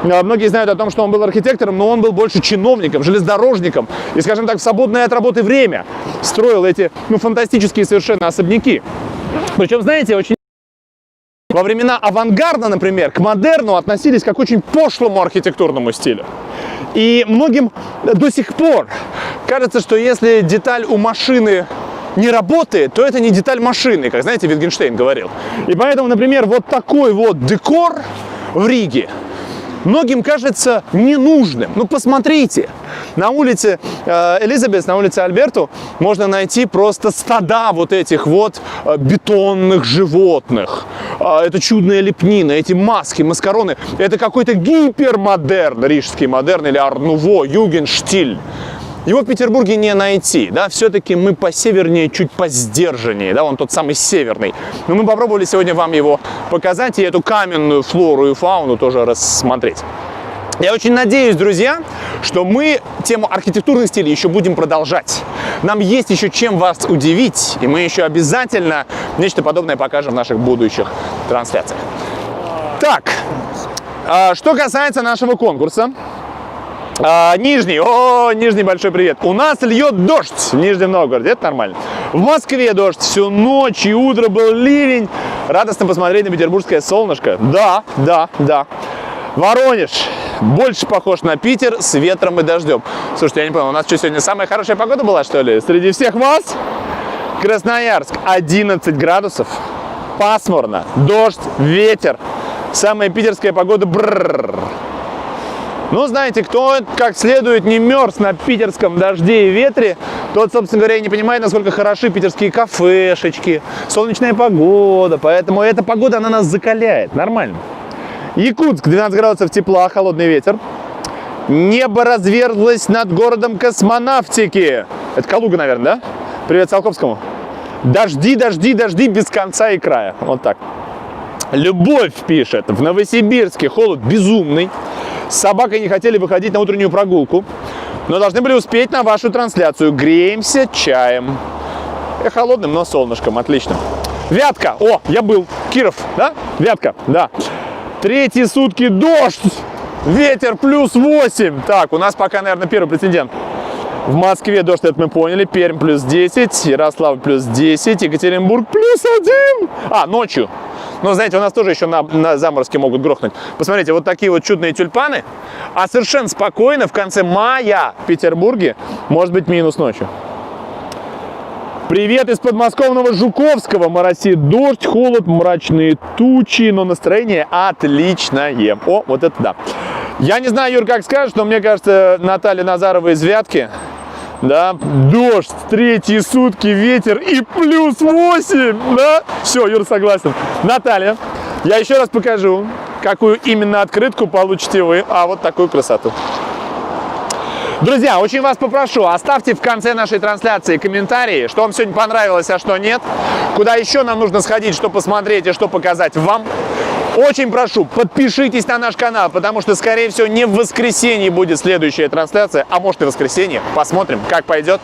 Многие знают о том, что он был архитектором, но он был больше чиновником, железнодорожником. И, скажем так, в свободное от работы время строил эти, фантастические совершенно особняки. Причем, знаете, очень... Во времена авангарда, например, к модерну относились как к очень пошлому архитектурному стилю. И многим до сих пор кажется, что если деталь у машины не работает, то это не деталь машины, как, знаете, Wittgenstein говорил. И поэтому, например, вот такой вот декор в Риге многим кажется ненужным. Ну, посмотрите, на улице Элизабет, на улице Альберту можно найти просто стада вот этих вот бетонных животных. Это чудная лепнина, эти маски, маскароны. Это какой-то гипермодерн, рижский модерн или ар-нуво, югенштиль. Его в Петербурге не найти, да, все-таки мы посевернее, чуть посдержаннее, да, он тот самый северный. Но мы попробовали сегодня вам его показать и эту каменную флору и фауну тоже рассмотреть. Я очень надеюсь, друзья, что мы тему архитектурных стилей еще будем продолжать. Нам есть еще чем вас удивить, и мы еще обязательно нечто подобное покажем в наших будущих трансляциях. Так, что касается нашего конкурса. Нижний, Нижний, большой привет. У нас льет дождь в Нижнем Новгороде, это нормально. В Москве дождь всю ночь и утро был ливень. Радостно посмотреть на петербургское солнышко. Да, да, да. Воронеж больше похож на Питер с ветром и дождем. Слушайте, я не понял, у нас что, сегодня самая хорошая погода была, что ли? Среди всех вас? Красноярск 11 градусов. Пасмурно, дождь, ветер. Самая питерская погода. Брррр. Ну, знаете, кто как следует не мерз на питерском дожде и ветре, тот, собственно говоря, и не понимает, насколько хороши питерские кафешечки, солнечная погода. Поэтому эта погода, она нас закаляет. Нормально. Якутск, 12 градусов тепла, холодный ветер. Небо разверзлось над городом космонавтики. Это Калуга, наверное, да? Привет Циолковскому. Дожди, дожди, дожди без конца и края. Вот так. Любовь пишет. В Новосибирске холод безумный. С собакой не хотели выходить на утреннюю прогулку, но должны были успеть на вашу трансляцию. Греемся чаем. Холодным, но солнышком. Отлично. Вятка. О, я был. Киров, да? Вятка, да. Третьи сутки дождь. Ветер +8. Так, у нас пока, наверное, первый претендент. В Москве дождь, это мы поняли. Пермь +10. Ярославль +10. Екатеринбург +1. А, ночью. Но, знаете, у нас тоже еще на заморозке могут грохнуть. Посмотрите, вот такие вот чудные тюльпаны. А совершенно спокойно в конце мая в Петербурге может быть минус ночью. Привет из подмосковного Жуковского. Моросит дождь, холод, мрачные тучи, но настроение отличное. О, вот это да. Я не знаю, Юр, как скажешь, но мне кажется, Наталья Назарова из Вятки. Да, дождь, третьи сутки, ветер и +8, да? Все, Юр, согласен. Наталья, я еще раз покажу, какую именно открытку получите вы. А вот такую красоту. Друзья, очень вас попрошу, оставьте в конце нашей трансляции комментарии, что вам сегодня понравилось, а что нет. Куда еще нам нужно сходить, что посмотреть и что показать вам. Очень прошу, подпишитесь на наш канал, потому что, скорее всего, не в воскресенье будет следующая трансляция, а может и в воскресенье. Посмотрим, как пойдет.